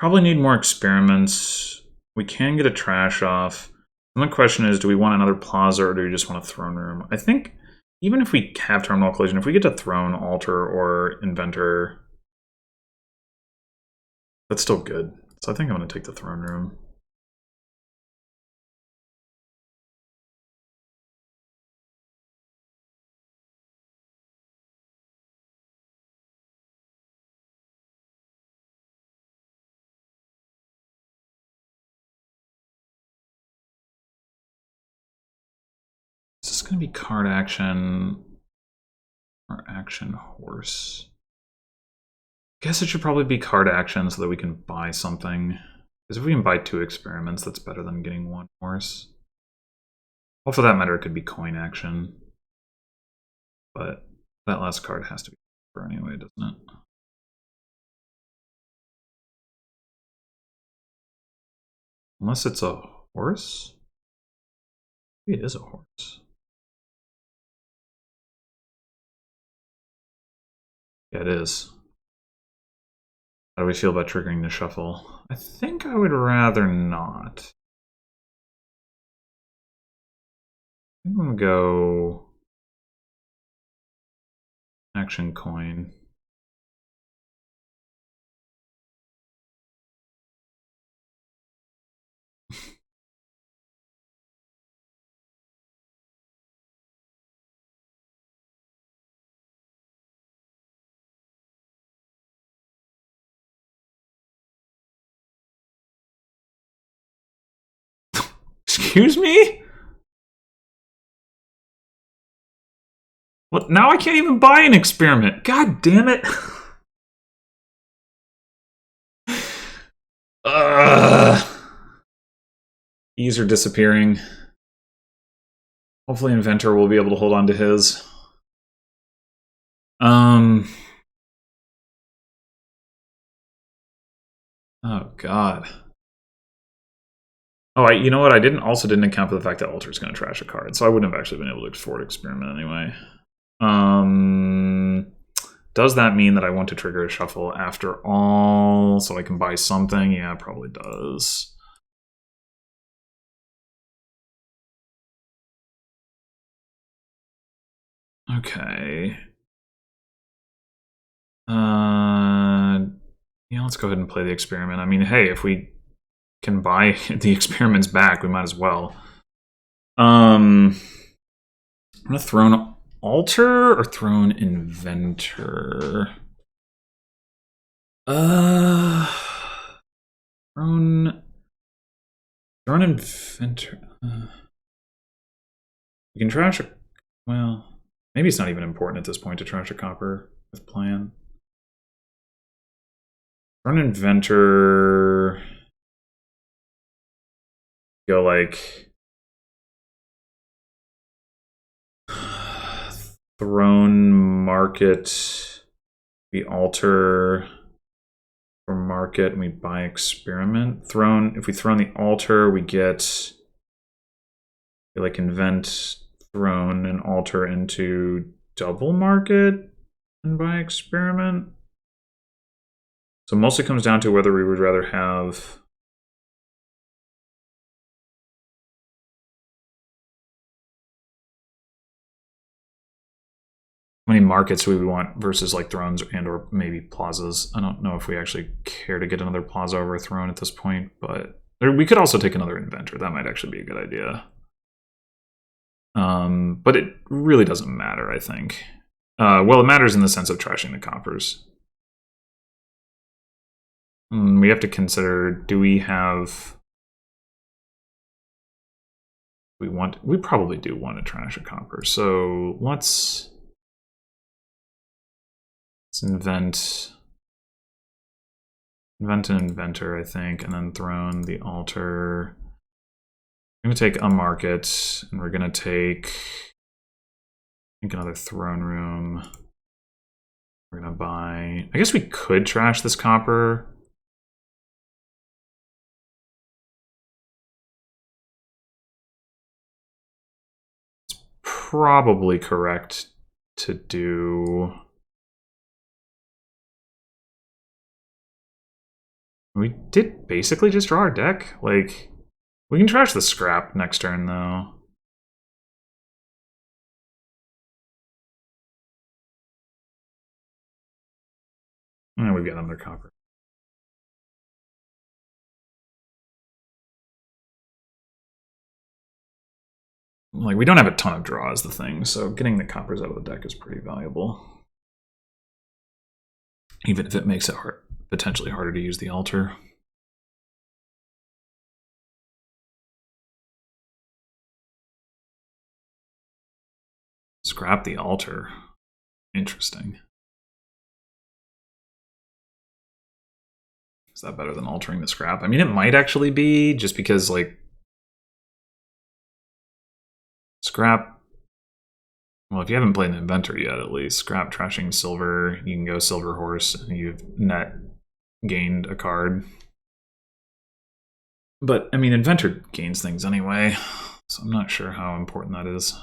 Probably need more experiments. We can get a trash off. And the question is, do we want another plaza or do we just want a throne room? I think even if we have terminal collision, if we get to throne, altar, or inventor, that's still good. So I think I'm going to take the throne room. going to be card action or action horse. Guess it should probably be card action so that we can buy something. Because if we can buy 2 experiments, that's better than getting 1 horse. Well, for that matter, it could be coin action. But that last card has to be for anyway, doesn't it? Unless it's a horse? Maybe it is a horse. Yeah, it is. How do we feel about triggering the shuffle? I think I would rather not. I think I'm gonna go action coin. Excuse me? What? Now I can't even buy an experiment. God damn it. E's are disappearing. Hopefully Inventor will be able to hold on to his. Oh god. Oh, you know what? I also didn't account for the fact that Alter's going to trash a card, so I wouldn't have actually been able to afford Experiment anyway. Does that mean that I want to trigger a shuffle after all, so I can buy something? Yeah, it probably does. Okay. Yeah, let's go ahead and play the experiment. I mean, hey, if we can buy the experiments back, we might as well. I'm gonna Throne Alter or Throne Inventor. Throne Inventor. We can trash a. Well, maybe it's not even important at this point to trash a copper with plan. Throne Inventor. Go like. Throne Market. We alter for market and we buy experiment. Throne, if we throw on the altar, we get like invent throne and alter into double market and buy experiment. So mostly comes down to whether we would rather have how many markets we would want versus like thrones and or maybe plazas. I don't know if we actually care to get another plaza over a throne at this point, but we could also take another inventor. That might actually be a good idea. But it really doesn't matter, I think. Well, it matters in the sense of trashing the coppers. We have to consider, do we have... We probably do want to trash a copper, so let's invent an inventor, I think, and then throne the altar. I'm going to take a market, and we're going to take, I think, another throne room. We're going to buy... I guess we could trash this copper. It's probably correct to do... We did basically just draw our deck. Like, we can trash the scrap next turn, though. And we've got another copper. Like, we don't have a ton of draws, the thing, so getting the coppers out of the deck is pretty valuable. Even if it makes it potentially harder to use the altar. Scrap the altar. Interesting. Is that better than altering the scrap? I mean, it might actually be, just because, like, scrap... Well, if you haven't played the inventor yet, at least, scrap trashing silver, you can go silver horse, and you've net gained a card. But, I mean, inventor gains things anyway, so I'm not sure how important that is.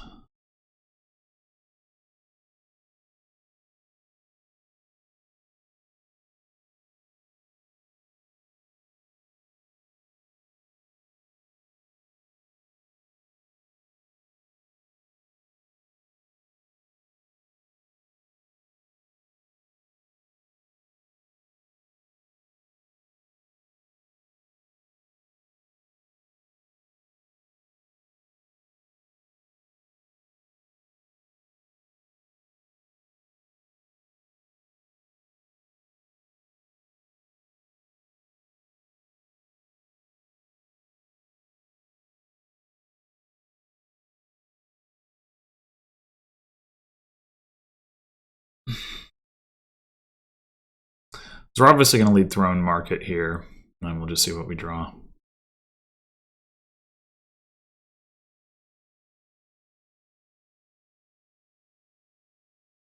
So we're obviously going to lead Throne Market here, and we'll just see what we draw.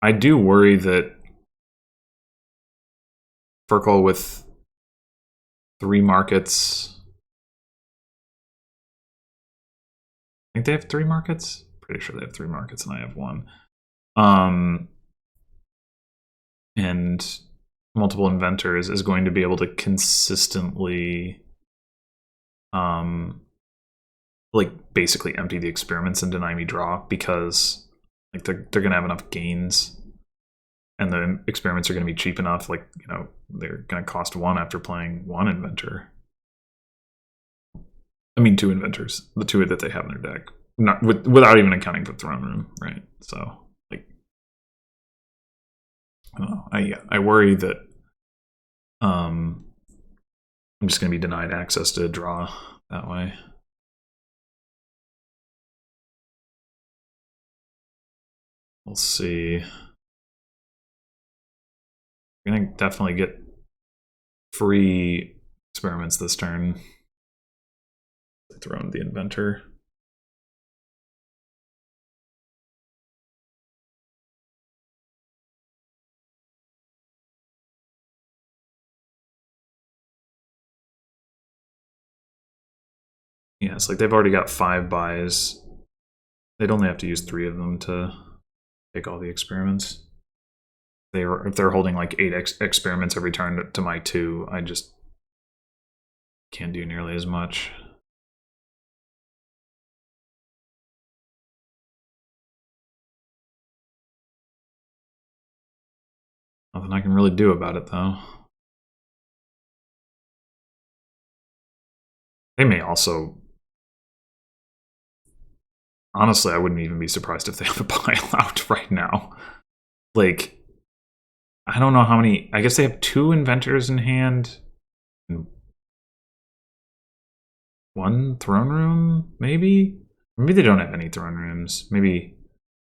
I do worry that Fircoal with 3 markets... I think they have 3 markets? Pretty sure they have 3 markets and I have 1. And multiple inventors is going to be able to consistently like basically empty the experiments and deny me draw, because like they're gonna have enough gains, and the experiments are gonna be cheap enough, like, you know, they're gonna cost 1 after playing 1 inventor. I mean 2 inventors, the 2 that they have in their deck, not without even accounting for Throne Room, right? So like, I don't know. I worry that I'm just going to be denied access to draw that way. We'll see. We're going to definitely get free experiments this turn. Throne the inventor. Yeah, it's like they've already got 5 buys. They'd only have to use 3 of them to take all the experiments. If they're holding like 8 experiments every turn to my 2, I just can't do nearly as much. Nothing I can really do about it, though. They may also... Honestly, I wouldn't even be surprised if they have a buyout right now. Like, I don't know how many... I guess they have 2 inventors in hand. And 1 throne room, maybe? Maybe they don't have any throne rooms. Maybe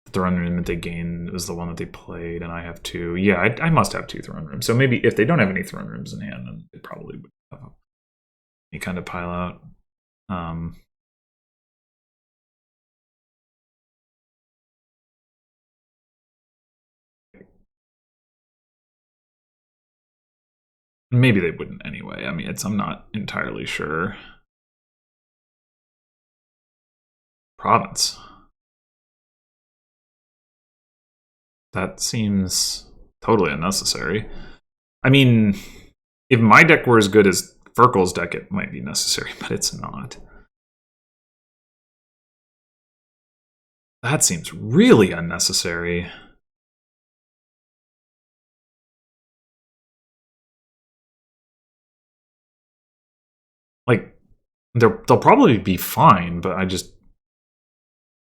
the throne room that they gained was the one that they played, and I have 2. Yeah, I must have 2 throne rooms. So maybe if they don't have any throne rooms in hand, then they probably would have any kind of pile out. Maybe they wouldn't anyway. I mean, I'm not entirely sure. Province. That seems totally unnecessary. I mean, if my deck were as good as Fircoal's deck, it might be necessary, but it's not. That seems really unnecessary. Like, they'll probably be fine, but I just...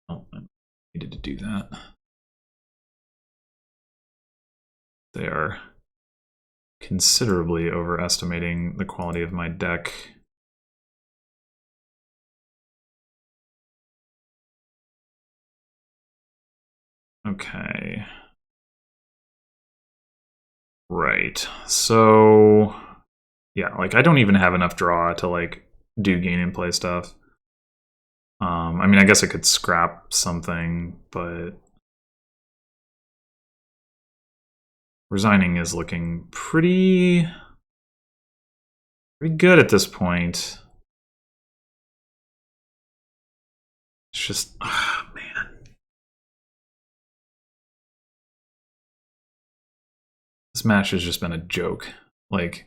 Oh, I needed to do that. They are considerably overestimating the quality of my deck. Okay. Right. So yeah, like I don't even have enough draw to like do gain and play stuff. I mean, I guess I could scrap something, but resigning is looking pretty good at this point. It's just, man. This match has just been a joke. Like,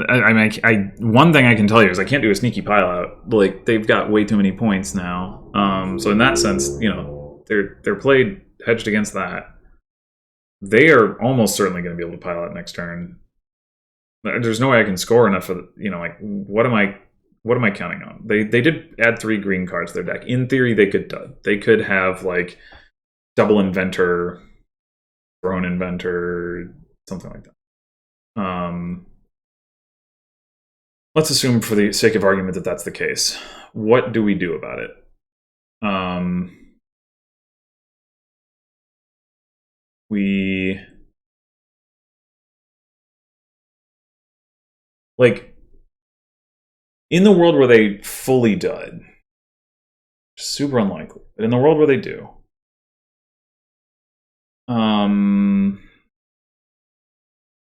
I mean, one thing I can tell you is I can't do a sneaky pile out. Like, they've got way too many points now. So in that sense, you know, they're played hedged against that. They are almost certainly going to be able to pile out next turn. There's no way I can score enough for, you know, like what am I counting on? They did add 3 green cards to their deck. In theory, they could have like double inventor, throne inventor, something like that. Let's assume for the sake of argument that that's the case. What do we do about it? We like in the world where they fully dud, super unlikely, but in the world where they do,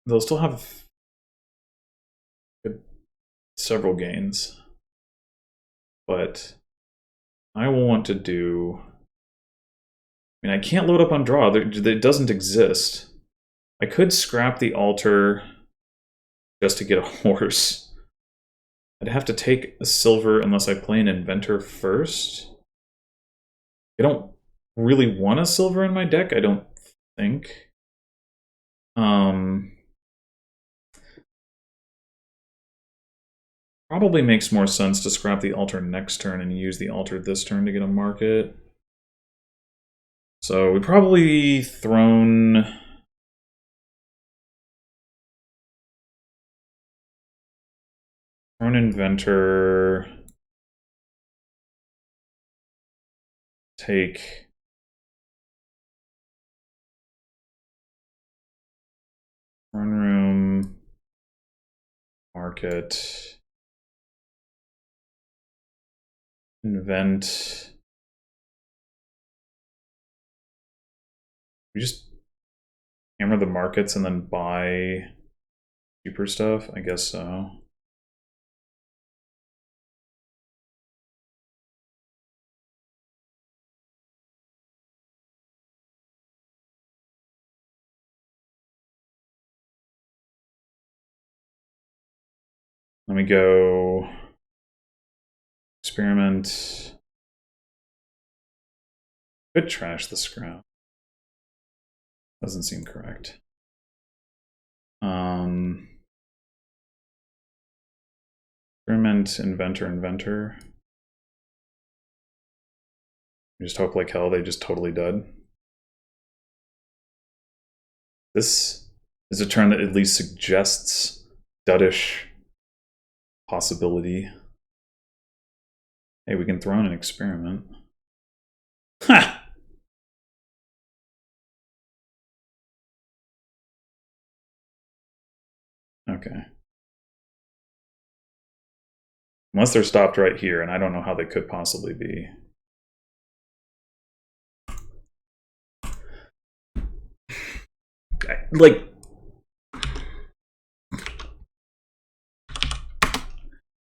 they'll still have several gains, but I will want to do. I mean, I can't load up on draw. It doesn't exist. I could scrap the altar just to get a horse. I'd have to take a silver unless I play an inventor first. I don't really want a silver in my deck, I don't think. Probably makes more sense to scrap the altar next turn and use the altar this turn to get a market. So we probably throne inventor, take throne room, market, invent. We just hammer the markets and then buy cheaper stuff? I guess so. Let me go experiment. Could trash the scrap. Doesn't seem correct. Experiment, inventor. Just hope like hell they just totally dud. This is a turn that at least suggests duddish possibility. Hey, we can throw in an experiment. Ha! Okay. Unless they're stopped right here, and I don't know how they could possibly be. Like,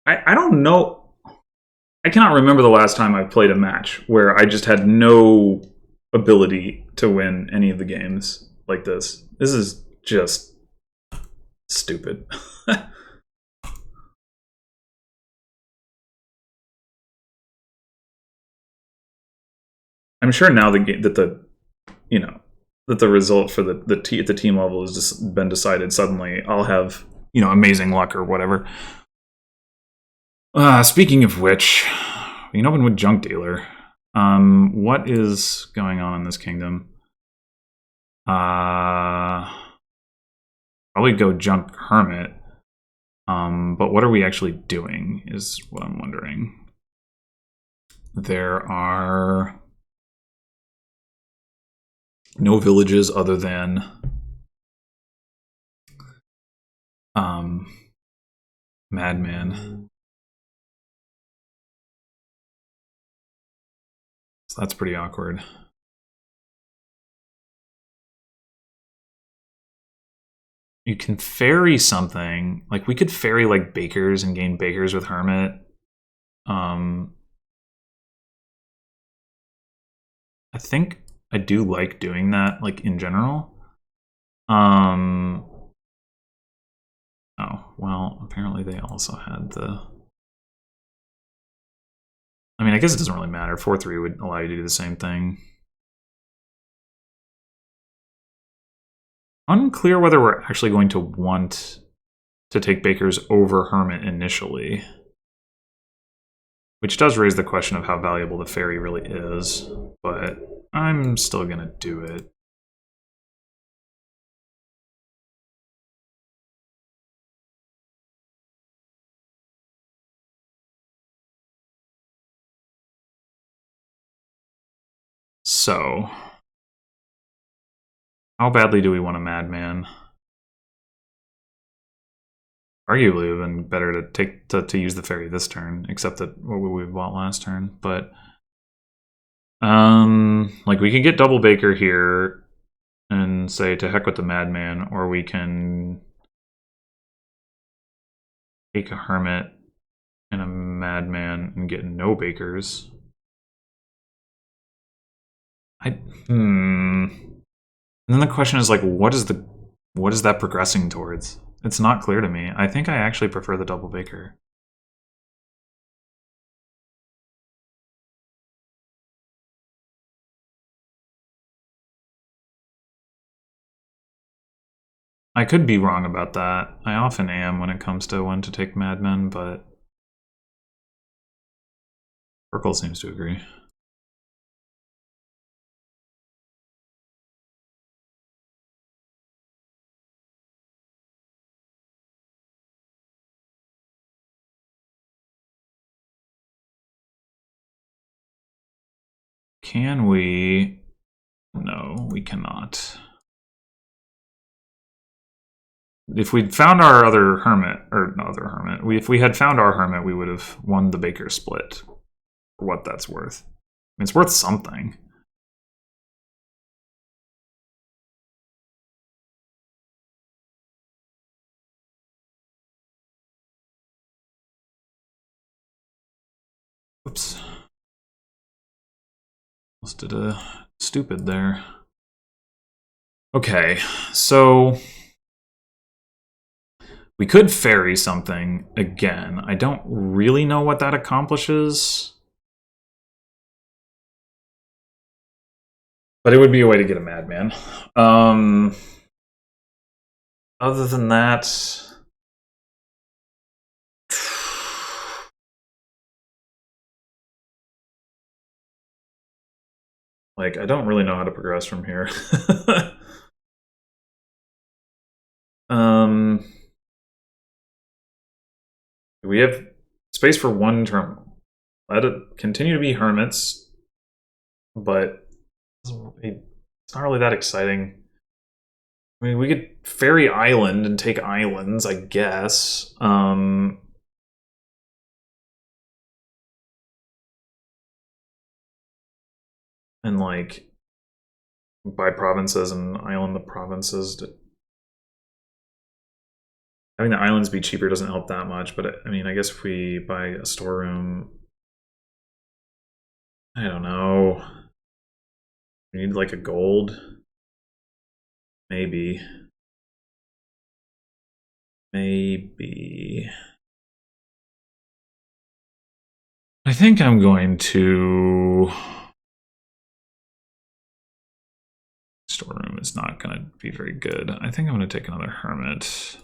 I don't know. I cannot remember the last time I played a match where I just had no ability to win any of the games like this. This is just stupid. I'm sure now that the result for at the team level has just been decided. Suddenly, I'll have amazing luck or whatever. Speaking of which, we can open with Junk Dealer. What is going on in this kingdom? Probably go Junk Hermit. But what are we actually doing is what I'm wondering. there are no villages other than Madman. So that's pretty awkward. You can ferry something. Like, we could ferry, like, bakers and gain bakers with Hermit. I think I do like doing that, like, in general. Oh, well, apparently they also had the... I mean, I guess it doesn't really matter. 4-3 would allow you to do the same thing. Unclear whether we're actually going to want to take bakers over Hermit initially. Which does raise the question of how valuable the ferry really is. But I'm still going to do it. So, how badly do we want a Madman? Arguably, it would have been better to take to use the ferry this turn, except that what we bought last turn. But like, we can get double Baker here and say to heck with the Madman, or we can take a Hermit and a Madman and get no Bakers. And then the question is, like, what is that progressing towards? It's not clear to me. I think I actually prefer the double Baker. I could be wrong about that. I often am when it comes to when to take Madmen, but Fircoal seems to agree. Can we? No, we cannot. If we'd found our other Hermit, or no other Hermit, if we had found our Hermit, we would have won the Baker split, for what that's worth. I mean, it's worth something. Oops. Almost did a stupid there. Okay, so we could ferry something again. I don't really know what that accomplishes. But it would be a way to get a Madman. Other than that... Like, I don't really know how to progress from here. We have space for one terminal. Let it continue to be Hermits, but it's not really that exciting. I mean, we could ferry Island and take islands, I guess. And, like, buy provinces and island the provinces. Having the islands be cheaper doesn't help that much, but I mean, I guess if we buy a storeroom... I don't know. We need, like, a gold? Maybe. Maybe. I think I'm going to... Storeroom is not going to be very good. I think I'm going to take another Hermit.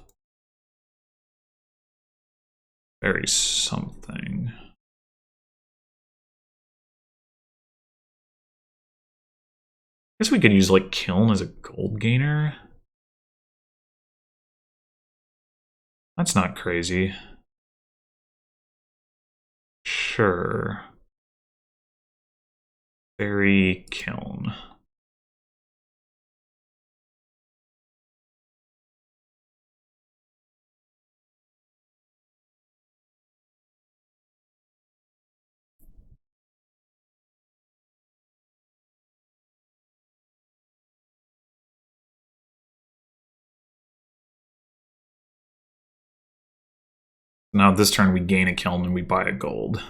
Very something. I guess we could use, like, Kiln as a gold gainer. That's not crazy. Sure. Berry kiln. Now this turn we gain a kiln and we buy a gold.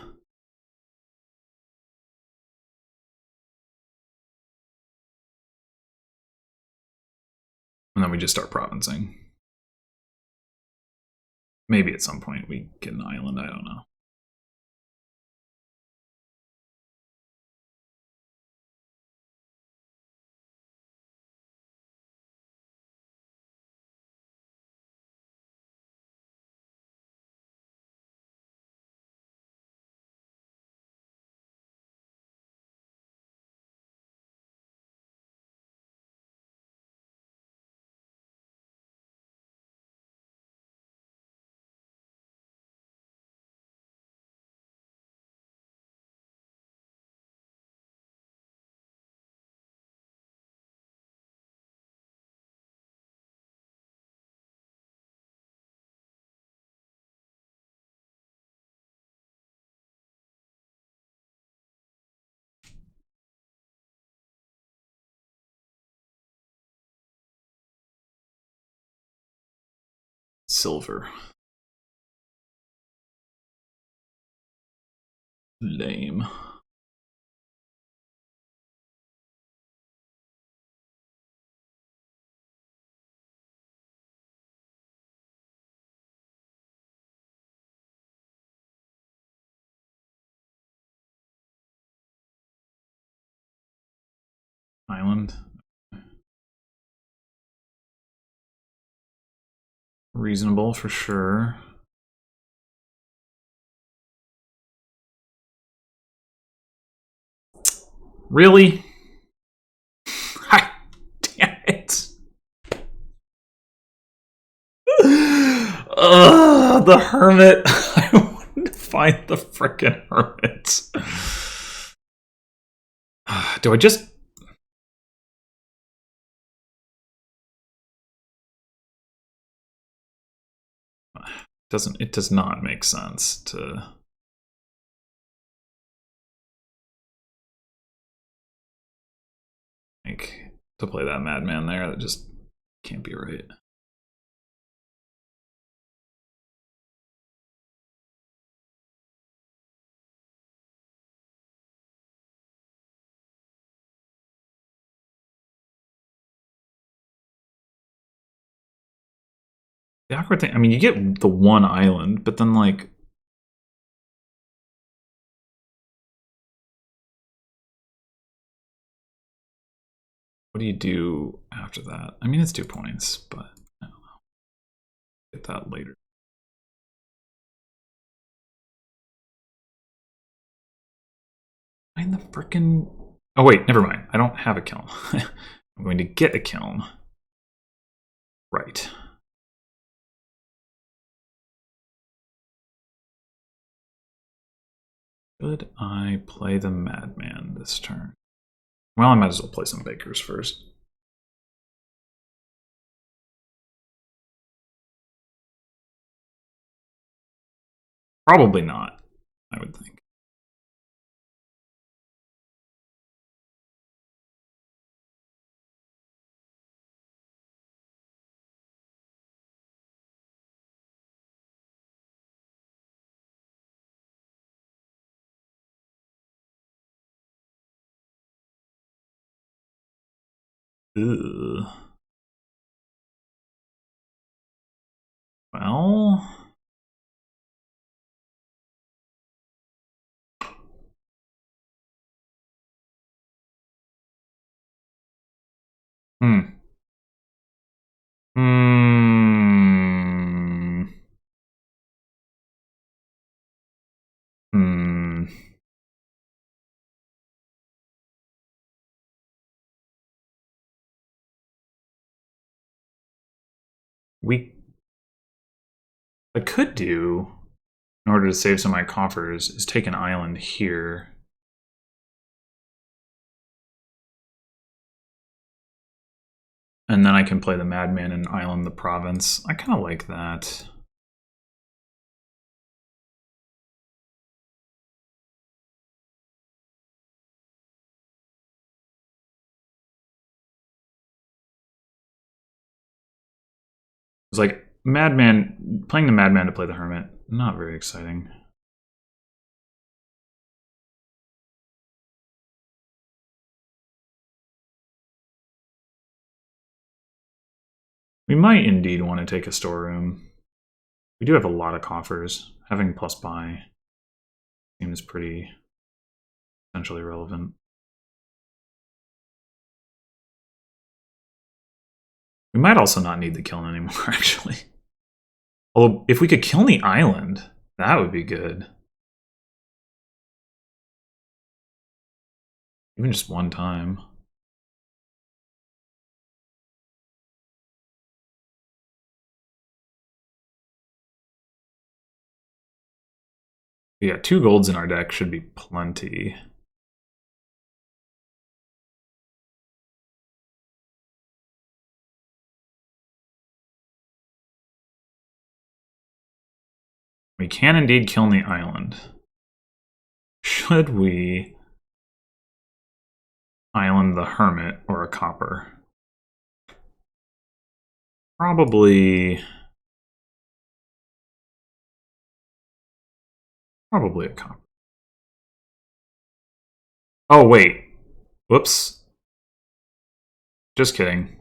And then we just start provincing. Maybe at some point we get an island, I don't know. Silver. Lame. Island. Reasonable for sure. Really? Damn it. The hermit. I wanted to find the frickin' hermit. Do I just... It does not make sense to... Like, to play that madman there. That just can't be right. The awkward thing, I mean, you get the one island, but then, like... What do you do after that? I mean, it's 2 points, but I don't know. Get that later. Find the frickin'... Oh, wait, never mind. I don't have a kiln. I'm going to get a kiln. Right. Should I play the madman this turn? Well, I might as well play some bakers first. Probably not, I would think. Ugh. Well... Hmm. Hmm. Hmm. I could do, in order to save some of my coffers, is take an island here. And then I can play the Madman and island the province. I kind of like that. It's like Madman, playing the Madman to play the Hermit, not very exciting. We might indeed want to take a storeroom. We do have a lot of coffers. Having plus buy seems pretty potentially relevant. We might also not need the kiln anymore, actually. Although, if we could kiln the island, that would be good. Even just one time. Yeah, 2 golds in our deck should be plenty. We can indeed kiln the island. Should we island the Hermit or a copper? Probably a copper. Oh, wait. Whoops. Just kidding.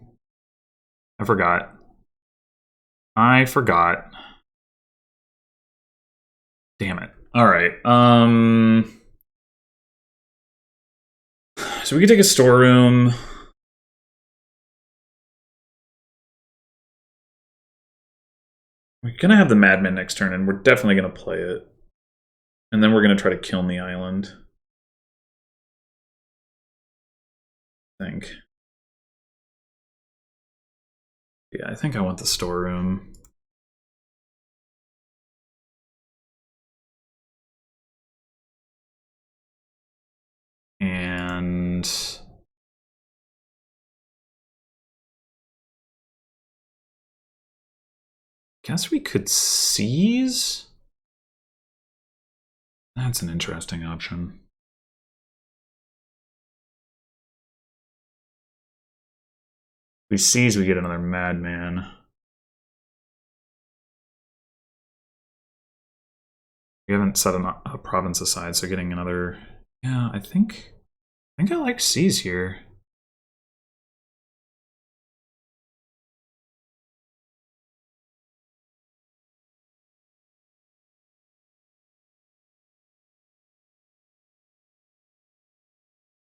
I forgot. Damn it. Alright. So we could take a storeroom. We're gonna have the Madman next turn, and we're definitely gonna play it. And then we're gonna try to kiln the island. I think. Yeah, I think I want the storeroom. And guess we could seize? That's an interesting option. If we seize, we get another Madman. We haven't set a province aside, so getting another... Yeah, I think I like seize here.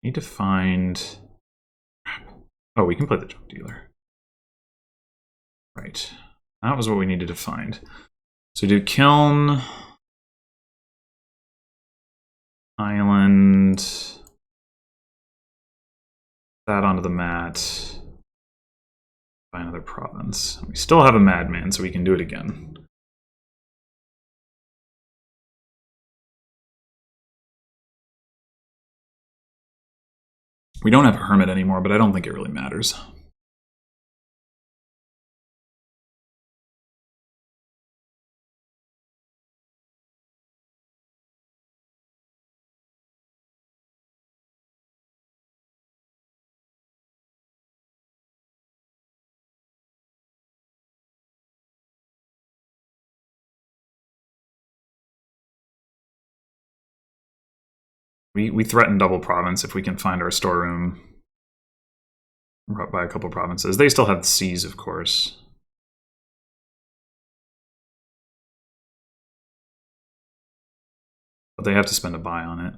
Need to find... Oh, we can play the junk dealer. Right. That was what we needed to find. So do kiln... Island... That onto the mat. Buy another province. We still have a Madman, so we can do it again. We don't have a Hermit anymore, but I don't think it really matters. We threaten double province if we can find our storeroom by a couple provinces. They still have the seas, of course. But they have to spend a buy on it.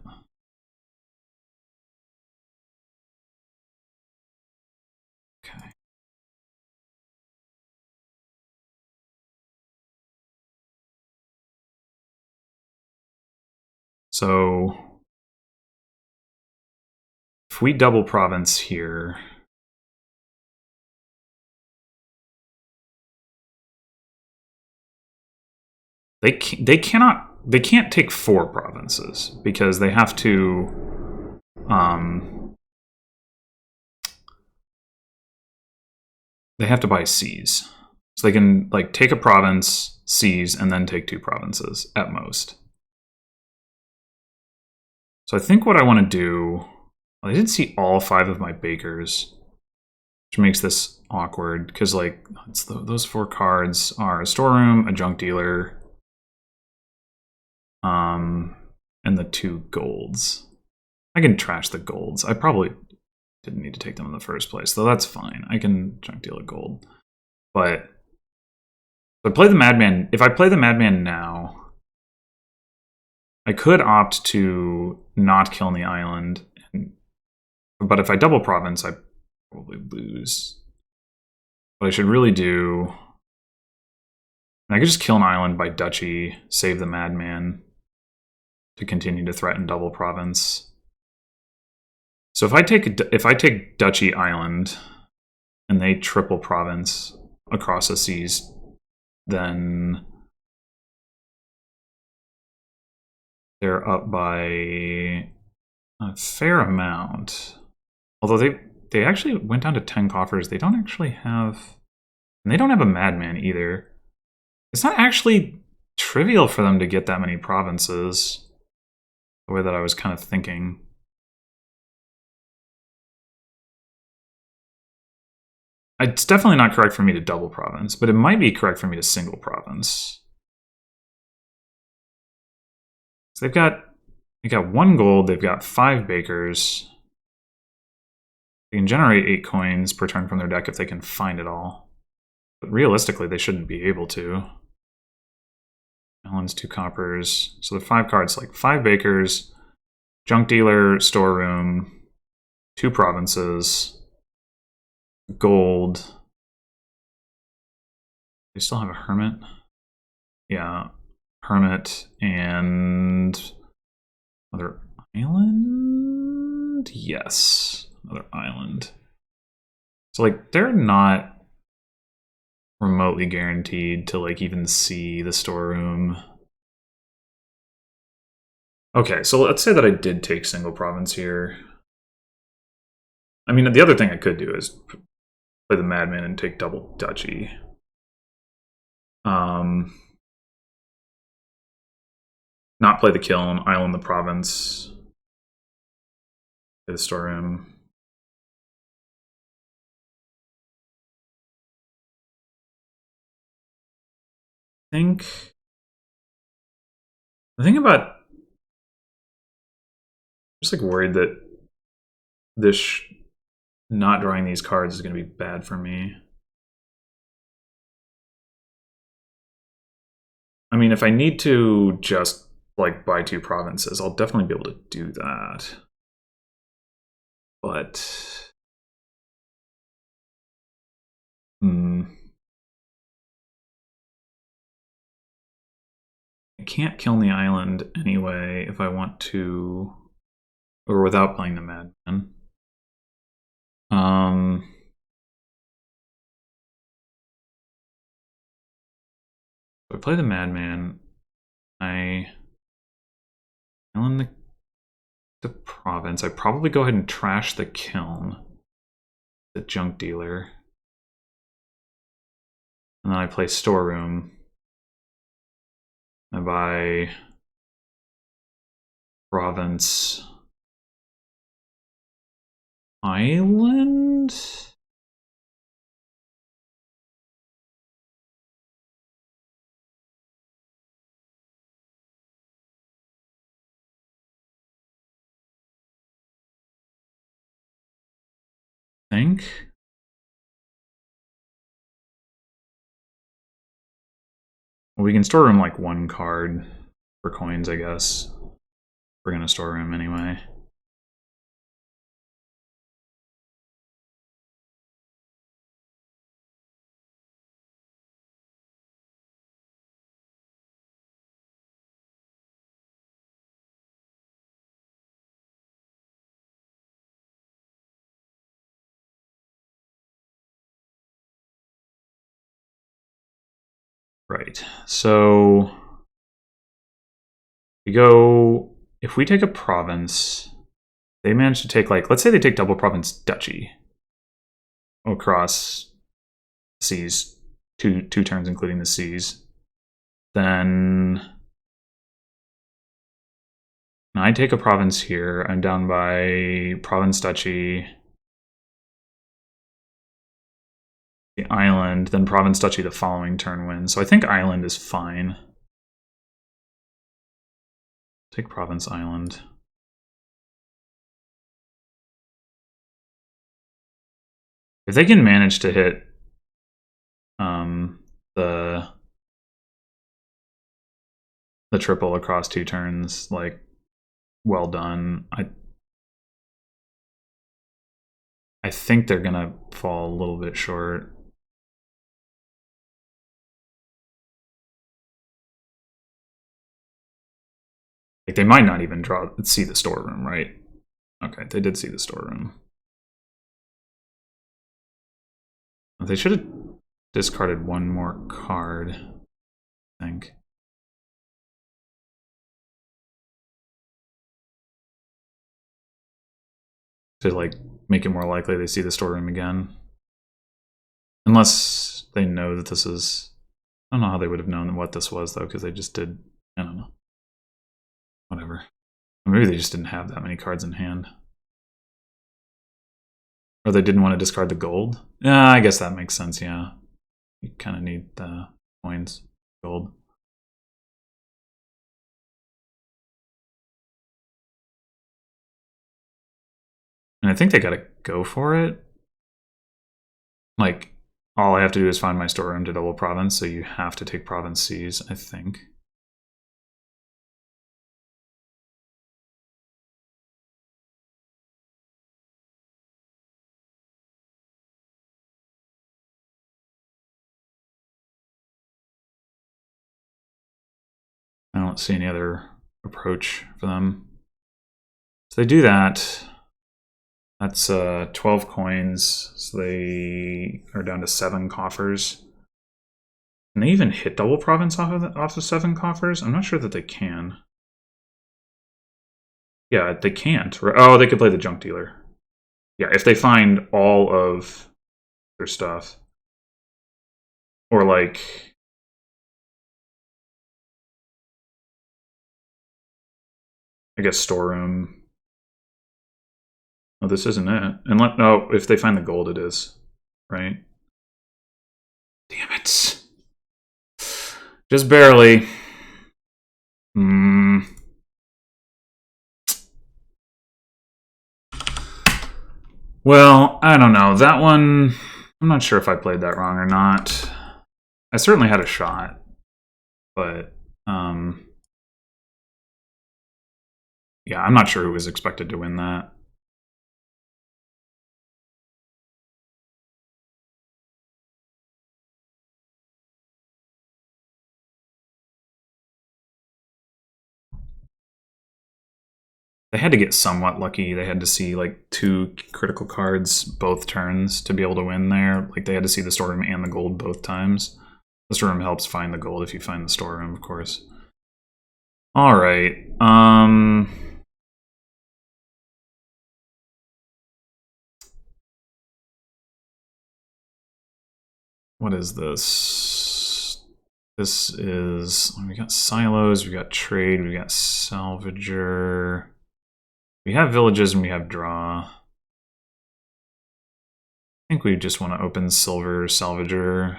Okay. So if we double province here, they can't take 4 provinces because they have to they have to buy seas. So they can like take a province, seize, and then take 2 provinces at most. So I think what I want to do, well, I did see all 5 of my bakers, which makes this awkward because like those 4 cards are a storeroom, a junk dealer, and the 2 golds. I can trash the golds. I probably didn't need to take them in the first place, though that's fine. I can junk deal a gold. But if I play the Madman, now, I could opt to not kill on the island. But if I double province, I probably lose. What I should really do, I could just kill an island by duchy, save the Madman to continue to threaten double province. So if I take Duchy Island and they triple province across the seas, then they're up by a fair amount. Although they actually went down to 10 coffers. They don't actually have, and they don't have a Madman either. It's not actually trivial for them to get that many provinces, the way that I was kind of thinking. It's definitely not correct for me to double province, but it might be correct for me to single province. So they got 1 gold, they've got 5 bakers. They can generate 8 coins per turn from their deck if they can find it all. But realistically, they shouldn't be able to. Alan's 2 coppers. So the 5 cards, like 5 bakers, junk dealer, storeroom, 2 provinces, gold. They still have a hermit. Yeah, hermit and another island. Yes, another island. So like they're not remotely guaranteed to like even see the storeroom. Okay, so let's say that I did take single province here. I mean, the other thing I could do is play the Madman and take double duchy. Not play the kiln, island the province, play the storeroom. The thing about, I'm just like worried that this not drawing these cards is going to be bad for me. I mean, if I need to just like buy 2 provinces, I'll definitely be able to do that. But I can't kill the island anyway if I want to, or without playing the Madman. If I play the Madman, I island the province. I probably go ahead and trash the kiln, the junk dealer, and then I play storeroom. I buy province, island. Think. Well, we can storeroom like 1 card for coins, I guess. We're gonna storeroom anyway. Right, so if we take a province, they manage to take like, let's say they take double province duchy across seas, two turns including the seas. Then I take a province here. I'm down by province duchy, the island, then province duchy the following turn wins. So I think island is fine. Take province island. If they can manage to hit the triple across 2 turns, like, well done. I think they're gonna fall a little bit short. Like, they might not even see the storeroom, right? Okay, they did see the storeroom. They should have discarded one more card, I think. To, like, make it more likely they see the storeroom again. Unless they know that this is... I don't know how they would have known what this was, though, because they just did... I don't know. Whatever. Maybe they just didn't have that many cards in hand. Or they didn't want to discard the gold? Yeah, I guess that makes sense, yeah. You kind of need the coins, gold. And I think they gotta go for it. Like, all I have to do is find my storeroom to double province, so you have to take province C's, I think. I don't see any other approach for them. So they do that. That's 12 coins, so they are down to 7 coffers. Can they even hit double province off of 7 coffers? I'm not sure that they can. Yeah, they can't. Oh, they could play the junk dealer. Yeah, if they find all of their stuff. Or, like... I guess storeroom. Oh, this isn't it. And no, if they find the gold, it is. Right? Damn it. Just barely. Well, I don't know. That one, I'm not sure if I played that wrong or not. I certainly had a shot. But, yeah, I'm not sure who was expected to win that. They had to get somewhat lucky. They had to see, like, 2 critical cards both turns to be able to win there. Like, they had to see the storeroom and the gold both times. The storeroom helps find the gold if you find the storeroom, of course. Alright, what is this? This is... We got silos, we got trade, we got salvager. We have villages and we have draw. I think we just want to open silver salvager.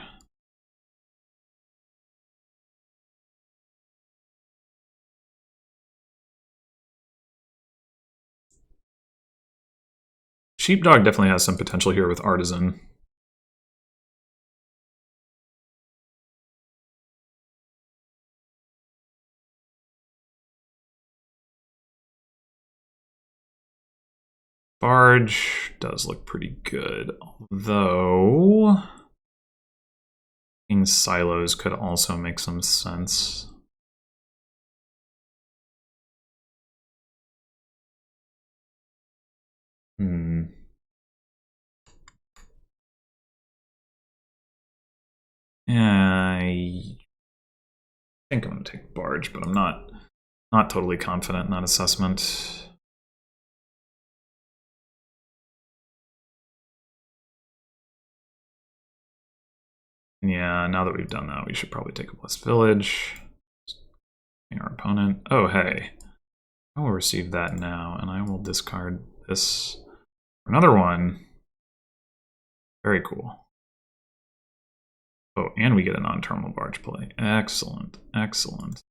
Sheepdog definitely has some potential here with artisan. Barge does look pretty good, although silos could also make some sense. Yeah, I think I'm going to take barge, but I'm not totally confident in that assessment. Yeah, now that we've done that, we should probably take a blessed village. Our opponent. Oh, hey. I will receive that now, and I will discard this. Another one. Very cool. Oh, and we get a non-terminal barge play. Excellent, excellent.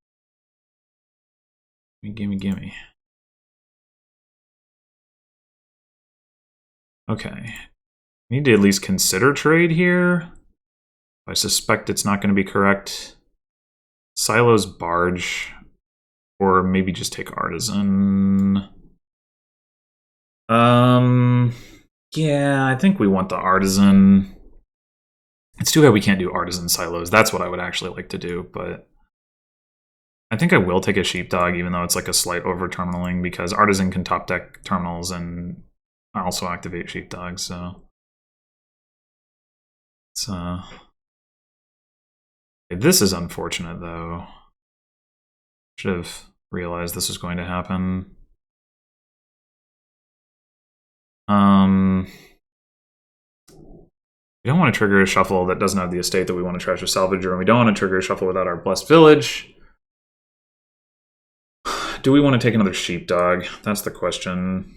Gimme, gimme. Okay. Need to at least consider trade here. I suspect it's not going to be correct. Silos barge. Or maybe just take artisan. Yeah, I think we want the artisan. It's too bad we can't do artisan silos. That's what I would actually like to do, but I think I will take a sheepdog, even though it's like a slight over-terminaling, because artisan can top deck terminals and also activate sheepdog, so it's this is unfortunate though. Should have realized this was going to happen. We don't want to trigger a shuffle that doesn't have the estate that we want to treasure salvager, and we don't want to trigger a shuffle without our blessed village. Do we want to take another sheepdog? That's the question.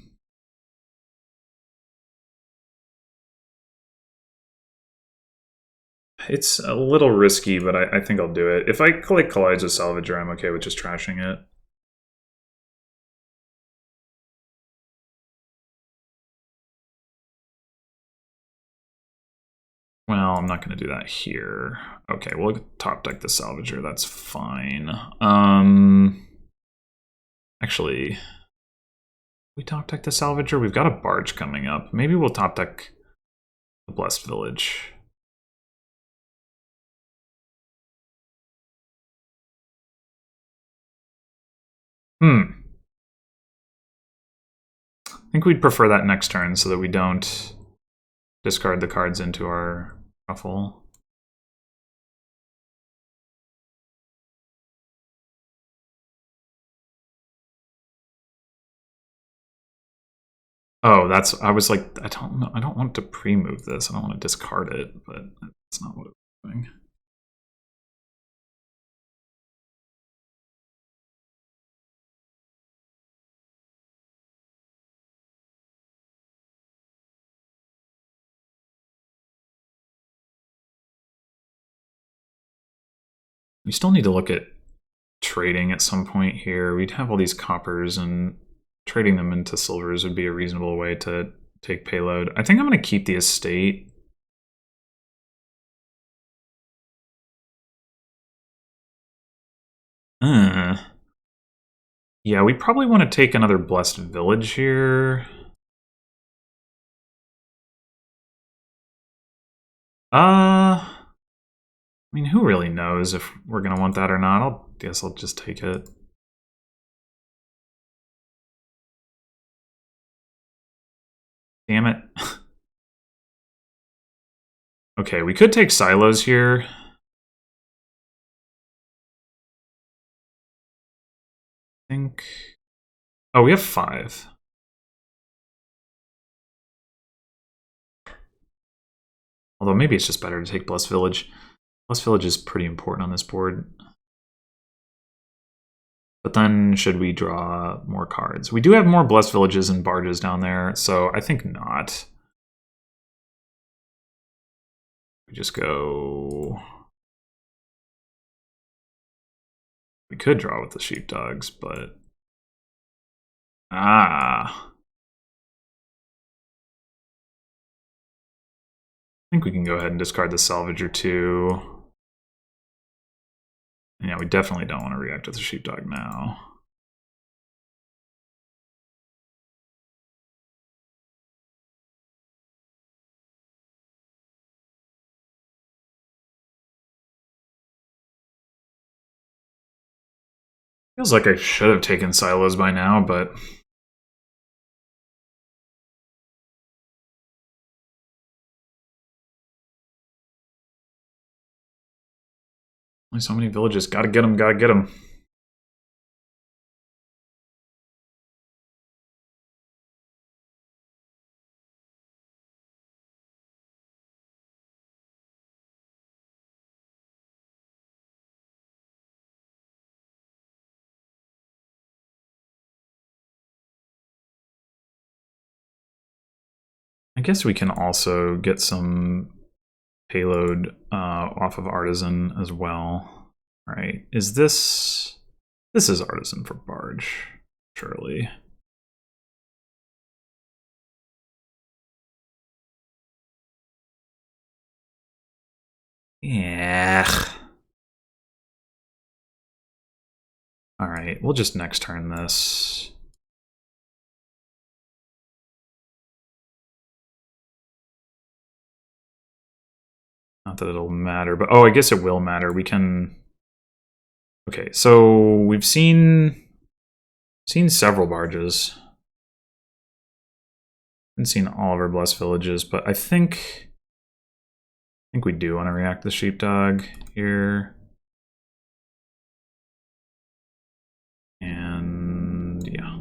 It's a little risky, but I think I'll do it. If I collides with salvager, I'm okay with just trashing it. Well, I'm not going to do that here. Okay, we'll top deck the salvager. That's fine. Actually, we top deck the salvager. We've got a barge coming up. Maybe we'll top deck the blessed village. I think we'd prefer that next turn so that we don't discard the cards into our shuffle. Oh, that's. I was like, I don't know. I don't want to pre-move this. I don't want to discard it, but that's not what it was doing. We still need to look at trading at some point here. We'd have all these coppers, and trading them into silvers would be a reasonable way to take payload. I think I'm going to keep the estate. Yeah, we probably want to take another blessed village here. I mean, who really knows if we're going to want that or not? I guess I'll just take it. Damn it. Okay, we could take silos here. I think... Oh, we have 5. Although maybe it's just better to take Blessed Village. Blessed Village is pretty important on this board. But then should we draw more cards? We do have more Blessed Villages and barges down there, so I think not. We just go... We could draw with the sheepdogs, but... I think we can go ahead and discard the Salvager too. Yeah, we definitely don't want to react with the sheepdog now. Feels like I should have taken silos by now, but... Only so many villages. Gotta get them, gotta get them. I guess we can also get some payload off of Artisan as well. All right, is this... This is Artisan for Barge, surely. Yeah. All right, we'll just next turn this. Not that it'll matter, but oh, I guess it will matter. We can... Okay, so we've seen several barges. Haven't seen all of our blessed villages, but I think we do want to react the sheepdog here. And yeah.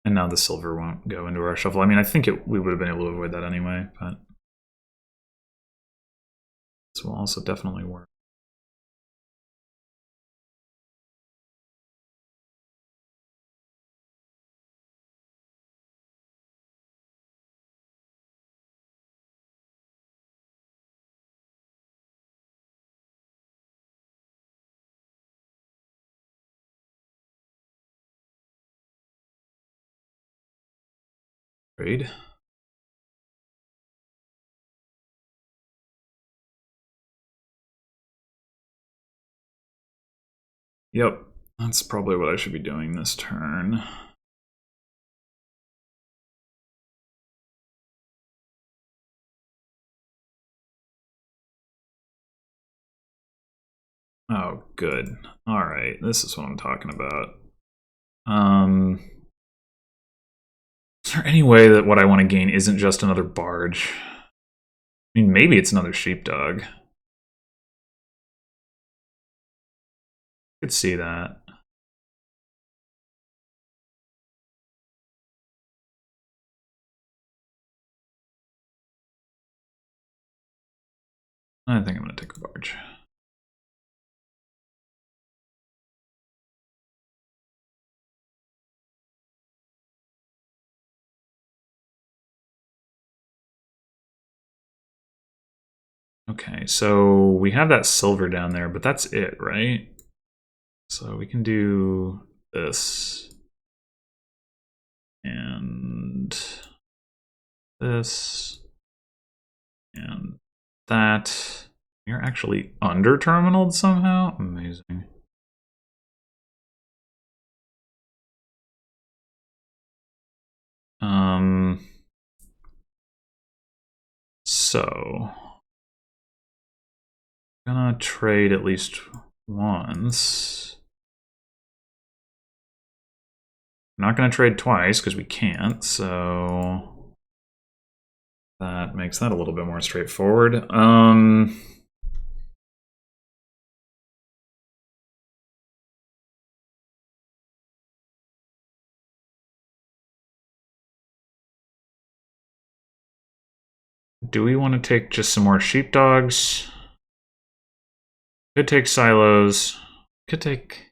And now the silver won't go into our shuffle. I mean, I think we would have been able to avoid that anyway, but this will also definitely work. Trade. Yep, that's probably what I should be doing this turn. Oh, good. All right, this is what I'm talking about. Is there any way that what I want to gain isn't just another barge? I mean, maybe it's another sheepdog. Could see that. I think I'm going to take the barge. Okay, so we have that silver down there, but that's it, right? So we can do this. And this. And that. You're actually under-terminaled somehow? Amazing. So I'm gonna trade at least once. I'm not gonna trade twice because we can't, so that makes that a little bit more straightforward. Do we want to take just some more sheepdogs? Could take silos. Could take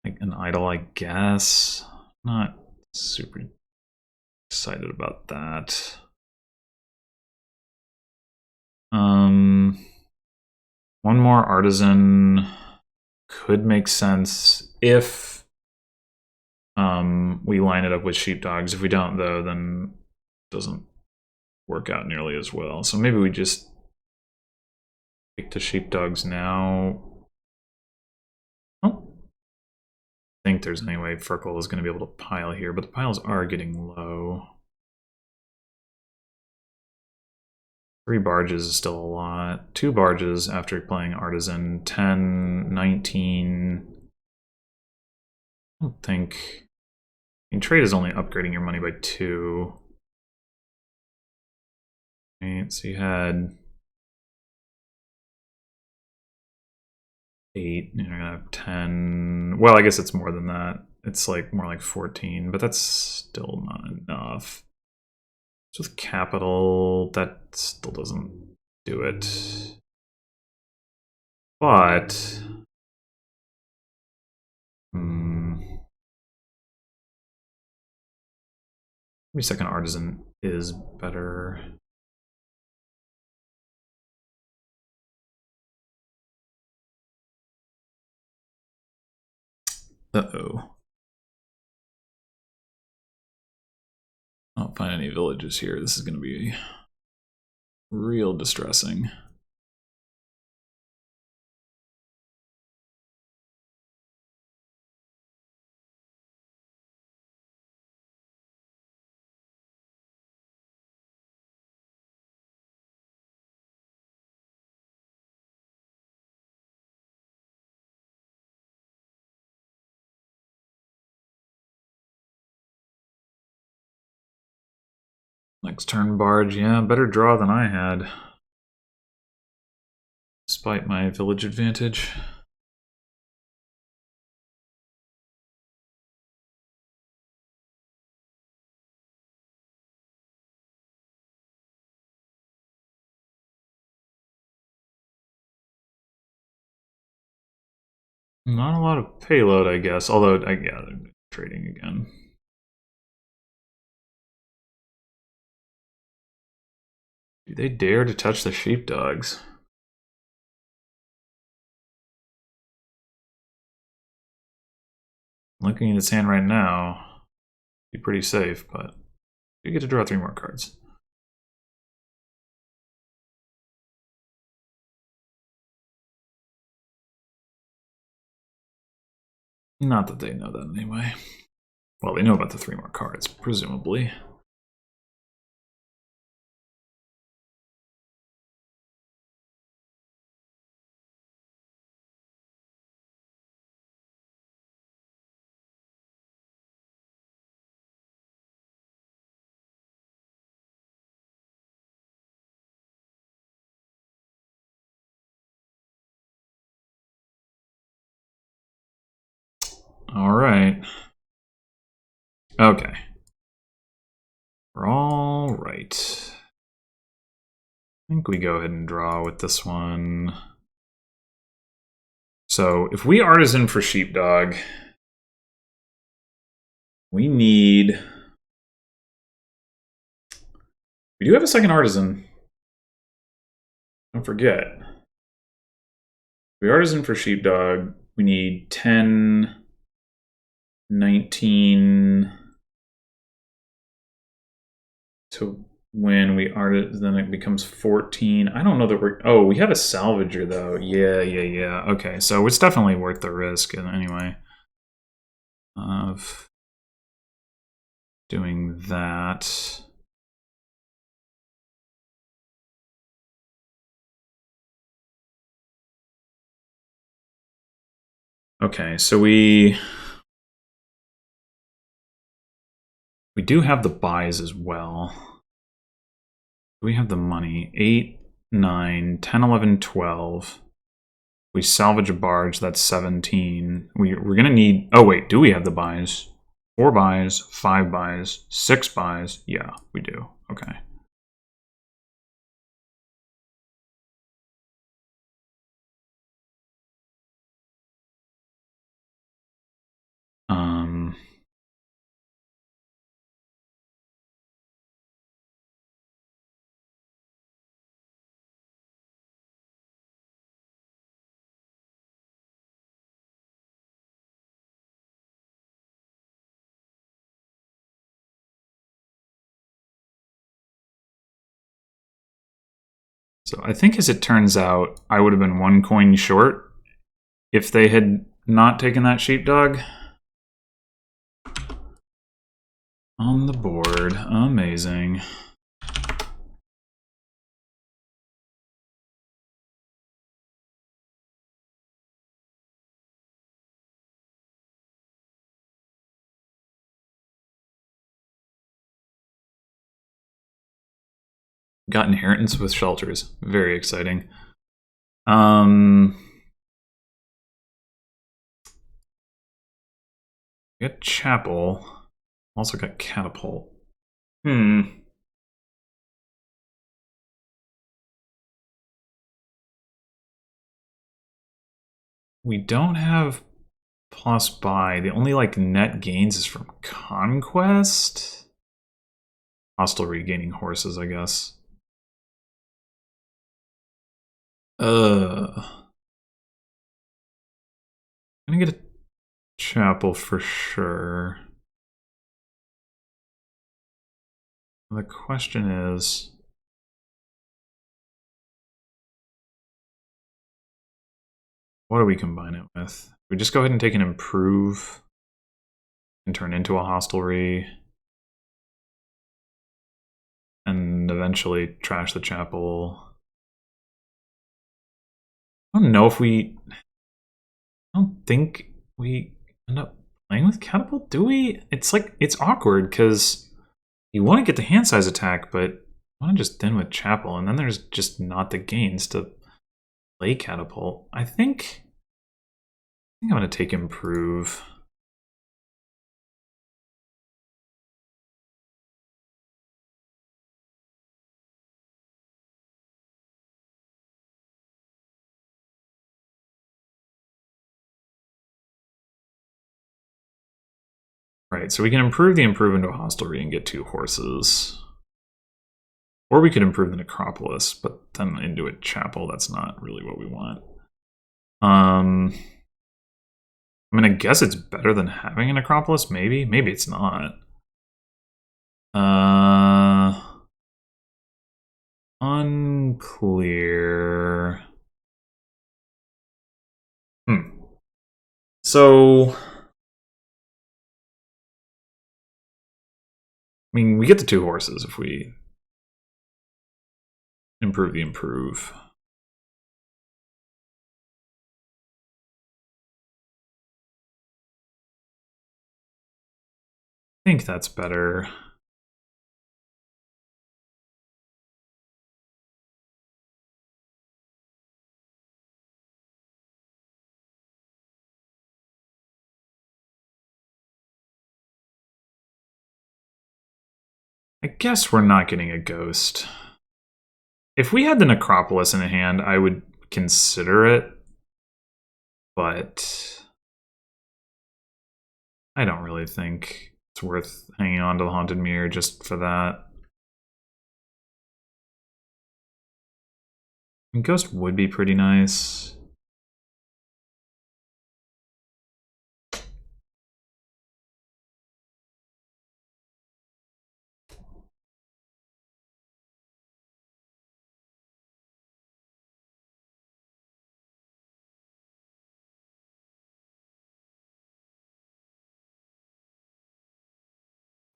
like an idol, I guess. Not super excited about that. One more artisan could make sense if we line it up with sheepdogs. If we don't, though, then it doesn't work out nearly as well. So maybe we just take the sheepdogs now. I don't think there's any way Fircoal is going to be able to pile here, but the piles are getting low. 3 barges is still a lot. 2 barges after playing Artisan. 10, 19. I don't think... I mean, trade is only upgrading your money by 2. Right, so you had 8, you're gonna have 10. Well, I guess it's more than that. It's like more like 14, but that's still not enough. So with capital, that still doesn't do it. But Maybe second artisan is better. Uh-oh. I don't find any villages here. This is going to be real distressing. Next turn, barge. Yeah, better draw than I had. Despite my village advantage. Not a lot of payload, I guess. Although, yeah, they're trading again. Do they dare to touch the sheepdogs? Looking at his hand right now, be pretty safe, but you get to draw 3 more cards. Not that they know that anyway. Well, they know about the 3 more cards, presumably. All right. Okay. We're all right. I think we go ahead and draw with this one. So if we artisan for sheepdog, we need... We do have a second artisan. Don't forget. We artisan for sheepdog. We need 10, 19 to win. We artisan, then it becomes 14. I don't know that we're... Oh, we have a salvager though. Yeah. Okay, so it's definitely worth the risk anyway of doing that. Okay, so we do have the buys as well. We have the money. 8, 9, 10, 11, 12. We salvage a barge, that's 17. We're going to need... Oh, wait, do we have the buys? 4 buys, 5 buys, 6 buys. Yeah, we do. Okay. So I think, as it turns out, I would have been 1 coin short if they had not taken that sheepdog. On the board. Amazing. Got inheritance with shelters. Very exciting. Got chapel. Also got catapult. We don't have plus buy. The only like net gains is from conquest. hostelry gaining horses, I guess. I'm gonna get a chapel for sure. The question is, what do we combine it with? We just go ahead and take an improve and turn into a hostelry, and eventually trash the chapel. I don't know if we... I don't think we end up playing with catapult, do we? It's like, it's awkward, because you want to get the hand size attack, but you want to just thin with chapel, and then there's just not the gains to play catapult. I think I'm going to take improve. Right, so we can improve the improve into a hostelry and get 2 horses. Or we could improve the necropolis, but then into a chapel, that's not really what we want. I mean, I guess it's better than having a necropolis, maybe? Maybe it's not. Unclear. So, I mean, we get the 2 horses if we improve the improve. I think that's better. I guess we're not getting a ghost. If we had the necropolis in hand, I would consider it, but I don't really think it's worth hanging on to the Haunted Mirror just for that. And Ghost would be pretty nice.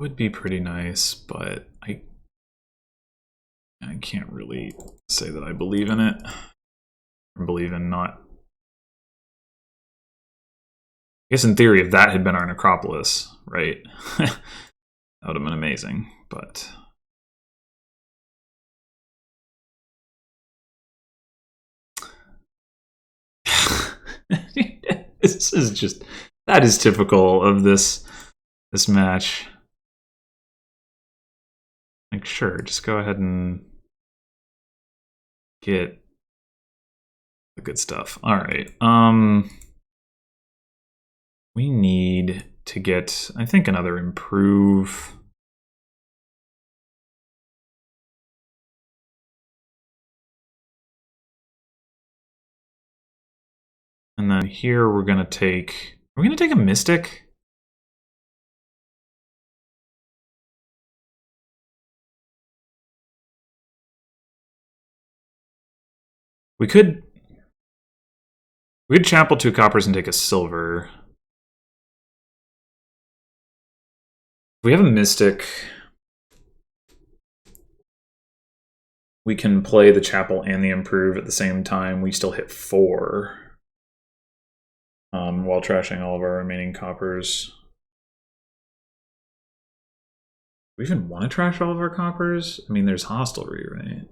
Would be pretty nice, but I can't really say that I believe in it. Or believe in not. I guess in theory, if that had been our necropolis, right? That would have been amazing, but... This is just... That is typical of this match. Like, sure, just go ahead and get the good stuff. All right. We need to get, I think, another improve. And then here we're going to take, are we going to take a Mystic? We could chapel 2 coppers and take a silver. If we have a Mystic, we can play the chapel and the improve at the same time. We still hit 4. While trashing all of our remaining coppers. Do we even want to trash all of our coppers? I mean, there's hostelry, right?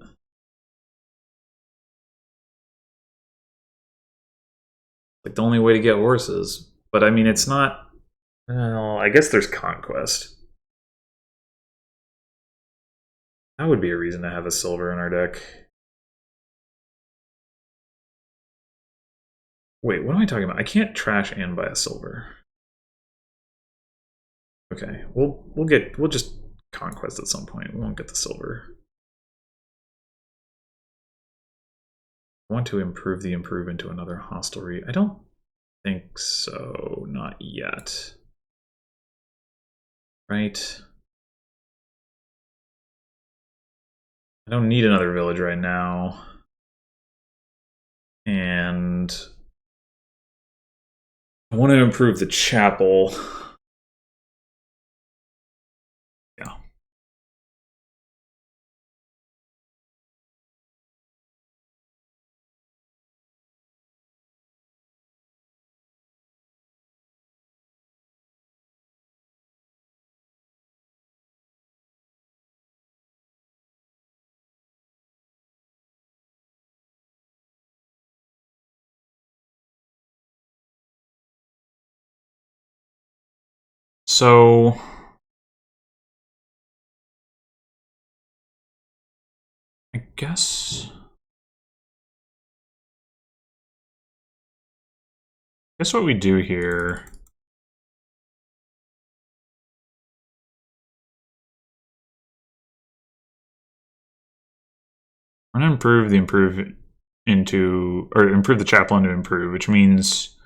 Like the only way to get horses. But I mean, it's not... Well, I guess there's conquest. That would be a reason to have a silver in our deck. Wait, what am I talking about? I can't trash and buy a silver. Okay, we'll just conquest at some point. We won't get the silver. I want to improve the improve into another hostelry. I don't think so. Not yet. Right? I don't need another village right now. And I want to improve the chapel. Yeah. So I guess what we do here. We're gonna improve the improve into, or improve the chapel into improve, which means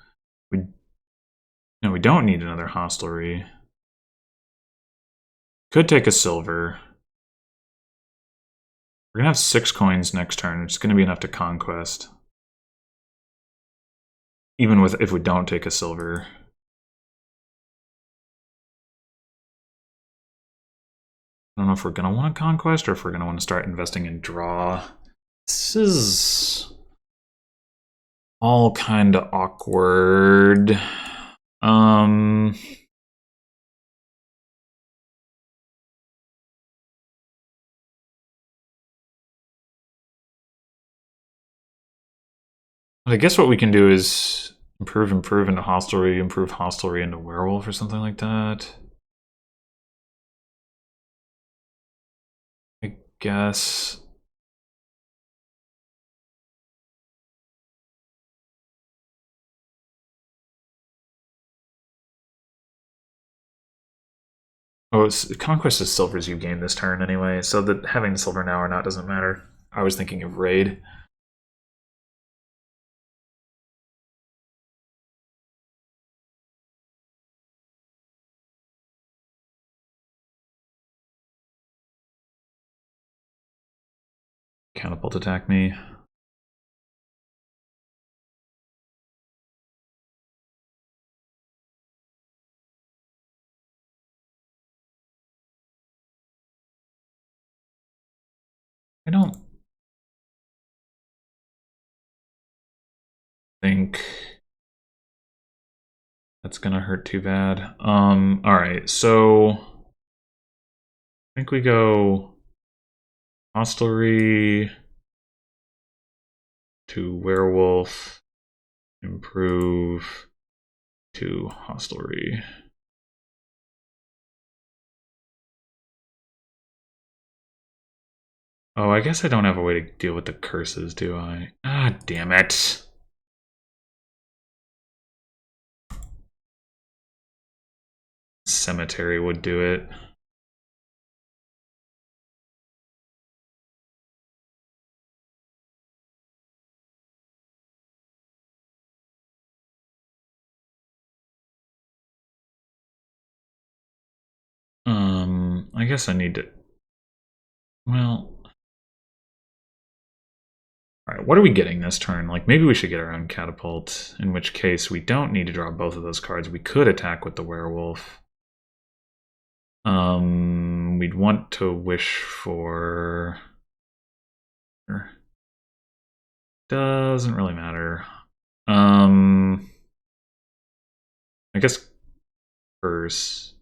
we don't need another hostelry. Could take a silver. We're gonna have 6 coins next turn, which is gonna be enough to conquest. Even with if we don't take a silver. I don't know if we're gonna want a conquest or if we're gonna want to start investing in draw. This is all kind of awkward. I guess what we can do is improve into hostelry, improve hostelry into werewolf or something like that. I guess. Oh, conquest is silvers you gain this turn anyway, so that having the silver now or not doesn't matter. I was thinking of raid. Catapult attack me. I don't think that's gonna hurt too bad. Alright, so I think we go hostelry to werewolf, improve to hostelry. Oh, I guess I don't have a way to deal with the curses, do I? Ah, damn it. Cemetery would do it. I guess I need to... Well... Alright, what are we getting this turn? Like, maybe we should get our own catapult, in which case we don't need to draw both of those cards. We could attack with the werewolf. We'd want to wish for... Doesn't really matter. I guess curse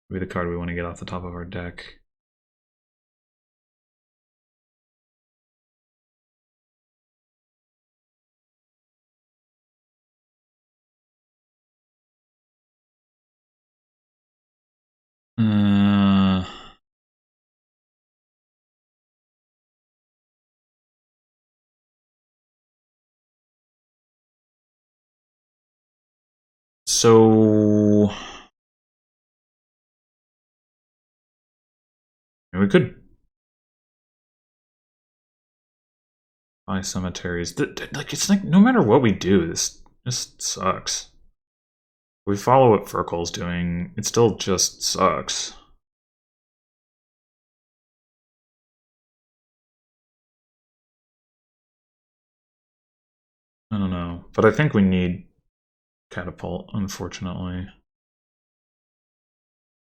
would be the card we want to get off the top of our deck. So we could buy cemeteries. Like, it's like no matter what we do, this just sucks. We follow what Fircoal's doing, it still just sucks. I don't know, but I think we need catapult, unfortunately.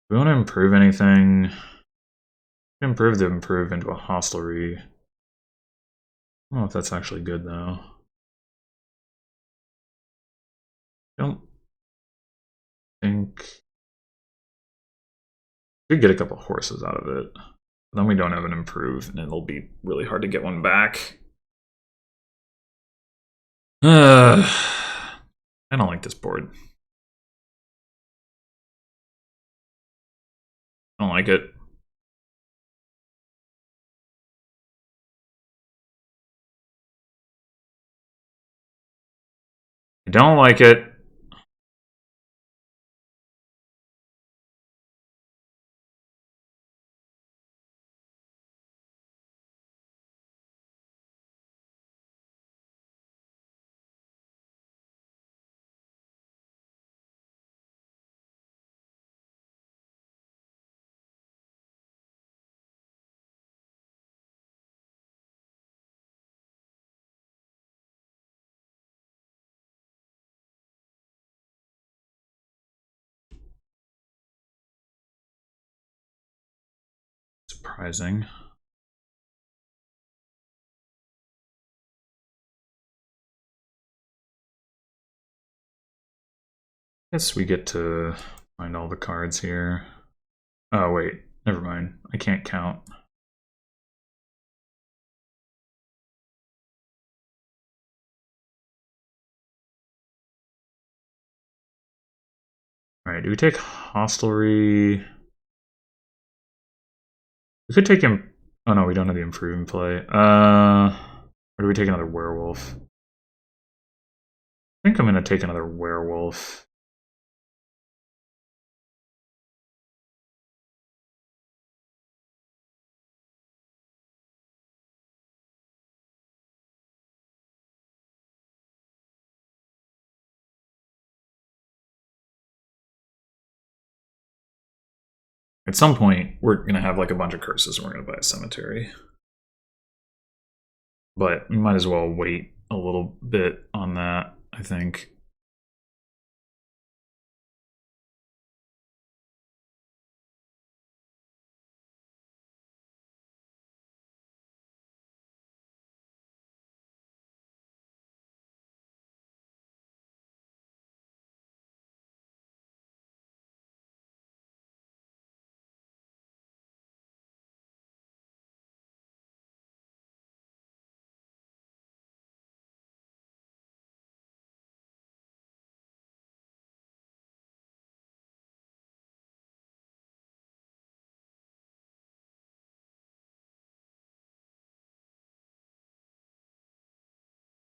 Do we want to improve anything? Improve to improve into a hostelry. I don't know if that's actually good though. I don't think we could get a couple horses out of it. But then we don't have an improve, and it'll be really hard to get one back. I don't like this board. I don't like it. I don't like it. Surprising. Guess we get to find all the cards here. Oh wait, never mind. I can't count. Alright, do we take hostelry? We could take him. Oh no, we don't have the improve in play. Or do we take another werewolf? I think I'm gonna take another werewolf. At some point, we're gonna have like a bunch of curses and we're gonna buy a cemetery. But we might as well wait a little bit on that, I think.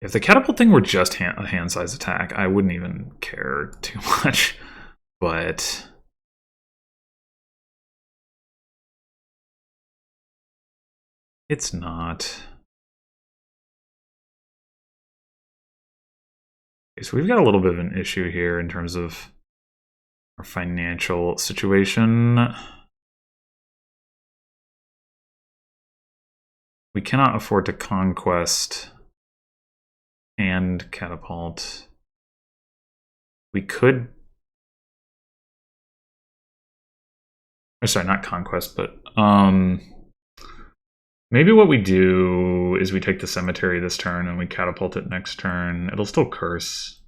If the catapult thing were just a hand size attack, I wouldn't even care too much. But it's not. Okay, so we've got a little bit of an issue here in terms of our financial situation. We cannot afford to conquest and catapult. We could. Or sorry, not conquest, but maybe what we do is we take the cemetery this turn and we catapult it next turn. It'll still curse.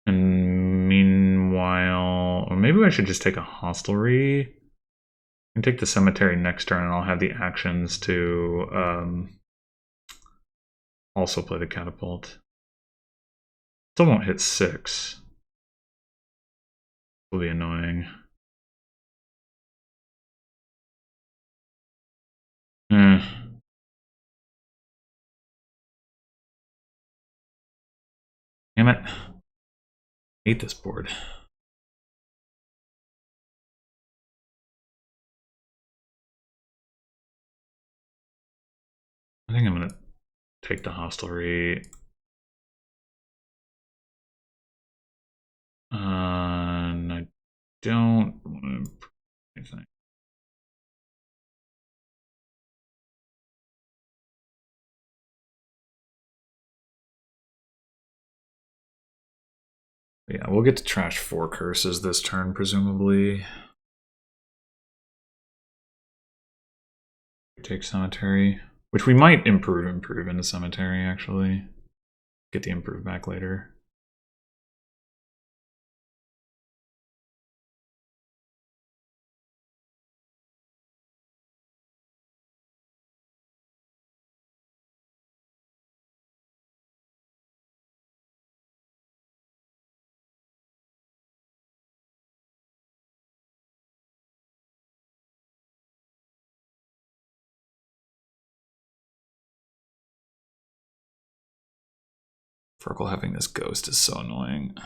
And meanwhile, or maybe I should just take a hostelry and take the cemetery next turn, and I'll have the actions to also play the catapult. Still won't hit 6. Will be annoying. Eh. Damn it. hate this board. I think I'm gonna take the hostelry. And I don't want to improve anything. Yeah, we'll get to trash 4 curses this turn, presumably. Take cemetery, which we might improve into cemetery, actually. Get the improve back later. Fircoal having this ghost is so annoying.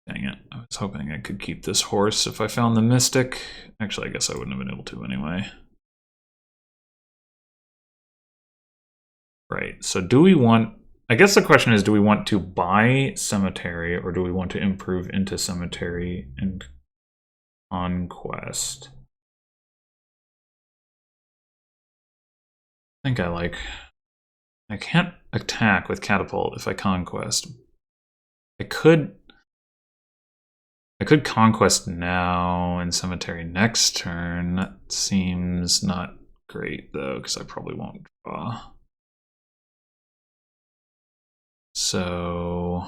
Dang it. I was hoping I could keep this horse if I found the mystic. Actually, I guess I wouldn't have been able to anyway. Right, so do we want... I guess the question is, do we want to buy cemetery or do we want to improve into cemetery and conquest? I think I can't attack with catapult if I conquest. I could conquest now and cemetery next turn. That seems not great though, because I probably won't draw. So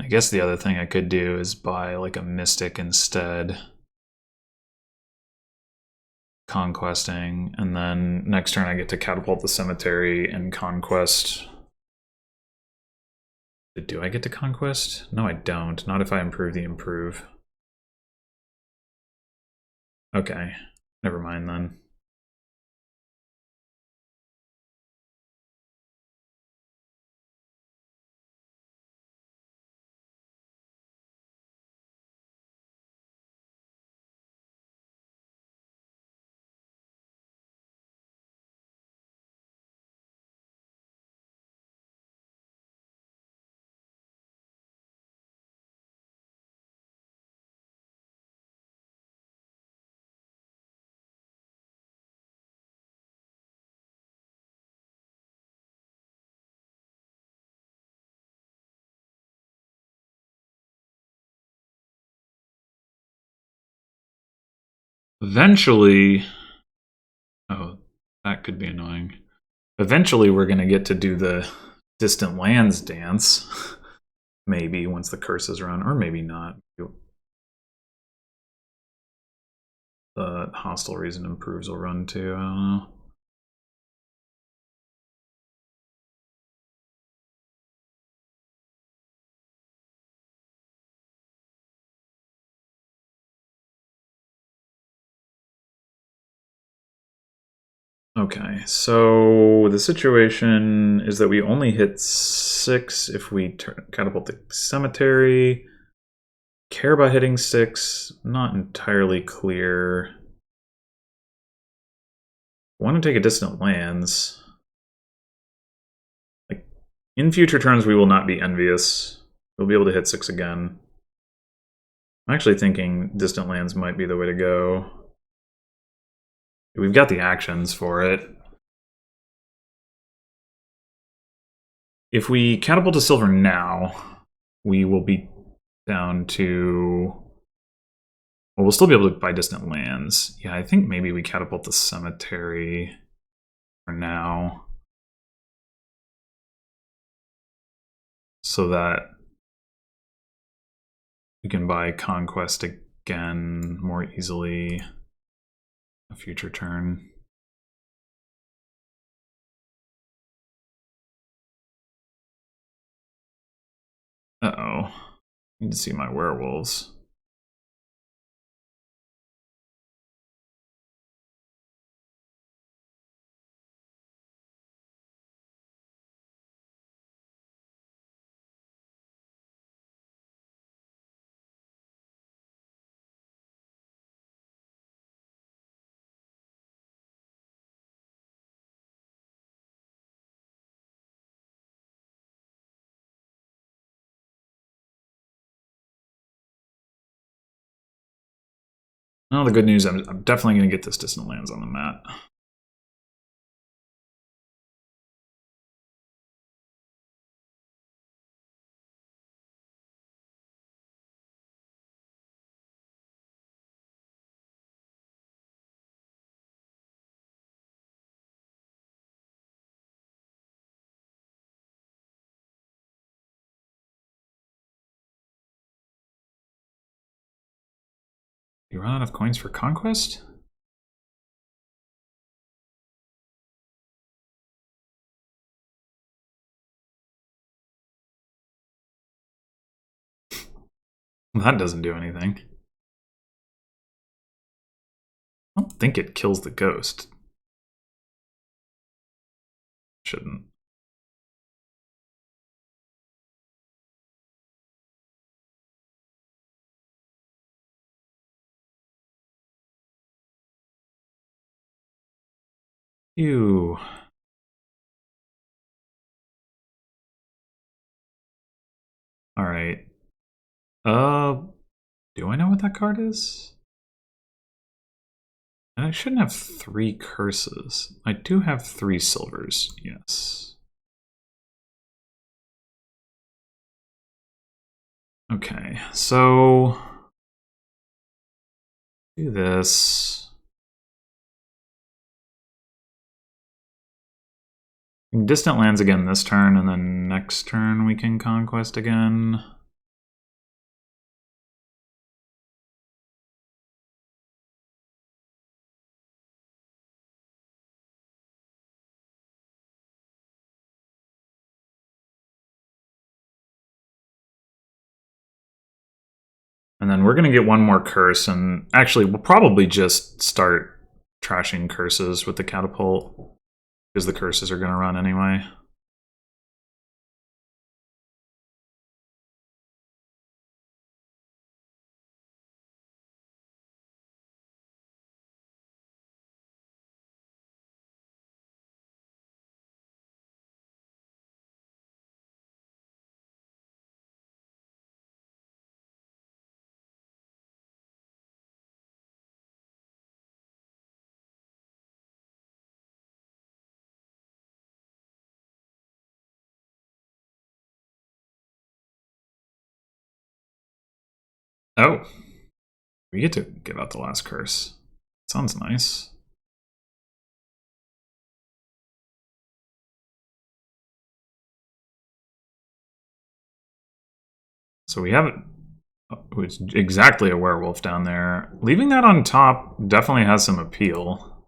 I guess the other thing I could do is buy like a mystic instead. Conquesting, and then next turn I get to catapult the cemetery and conquest. Do I get to conquest? No, I don't. Not if I improve the improve. Okay, never mind then. Eventually, oh, that could be annoying. Eventually we're gonna get to do the distant lands dance. Maybe once the curses run, or maybe not. The hostile reason improves will run too, I don't know. Okay, so the situation is that we only hit 6 if we catapult the cemetery. Care about hitting 6, not entirely clear. Want to take a distant lands. Like, in future turns we will not be envious. We'll be able to hit 6 again. I'm actually thinking distant lands might be the way to go. We've got the actions for it. If we catapult to silver now, we will be down to... Well, we'll still be able to buy distant lands. Yeah, I think maybe we catapult the cemetery for now. so that we can buy Conquest again more easily a future turn. Uh-oh. Need to see my werewolves. Well, the good news, I'm definitely going to get this distant lands on the mat. You run out of coins for Conquest? That doesn't do anything. I don't think it kills the ghost. Shouldn't. Ew. Alright. Do I know what that card is? And I shouldn't have 3 curses. I do have 3 silvers, yes. Okay, so do this. Distant lands again this turn, and then next turn we can Conquest again. And then we're going to get one more curse, and actually we'll probably just start trashing curses with the catapult, because the curses are going to run anyway. Oh, we get to give out the last curse. Sounds nice. So we have it. Oh, it's exactly a werewolf down there. Leaving that on top definitely has some appeal.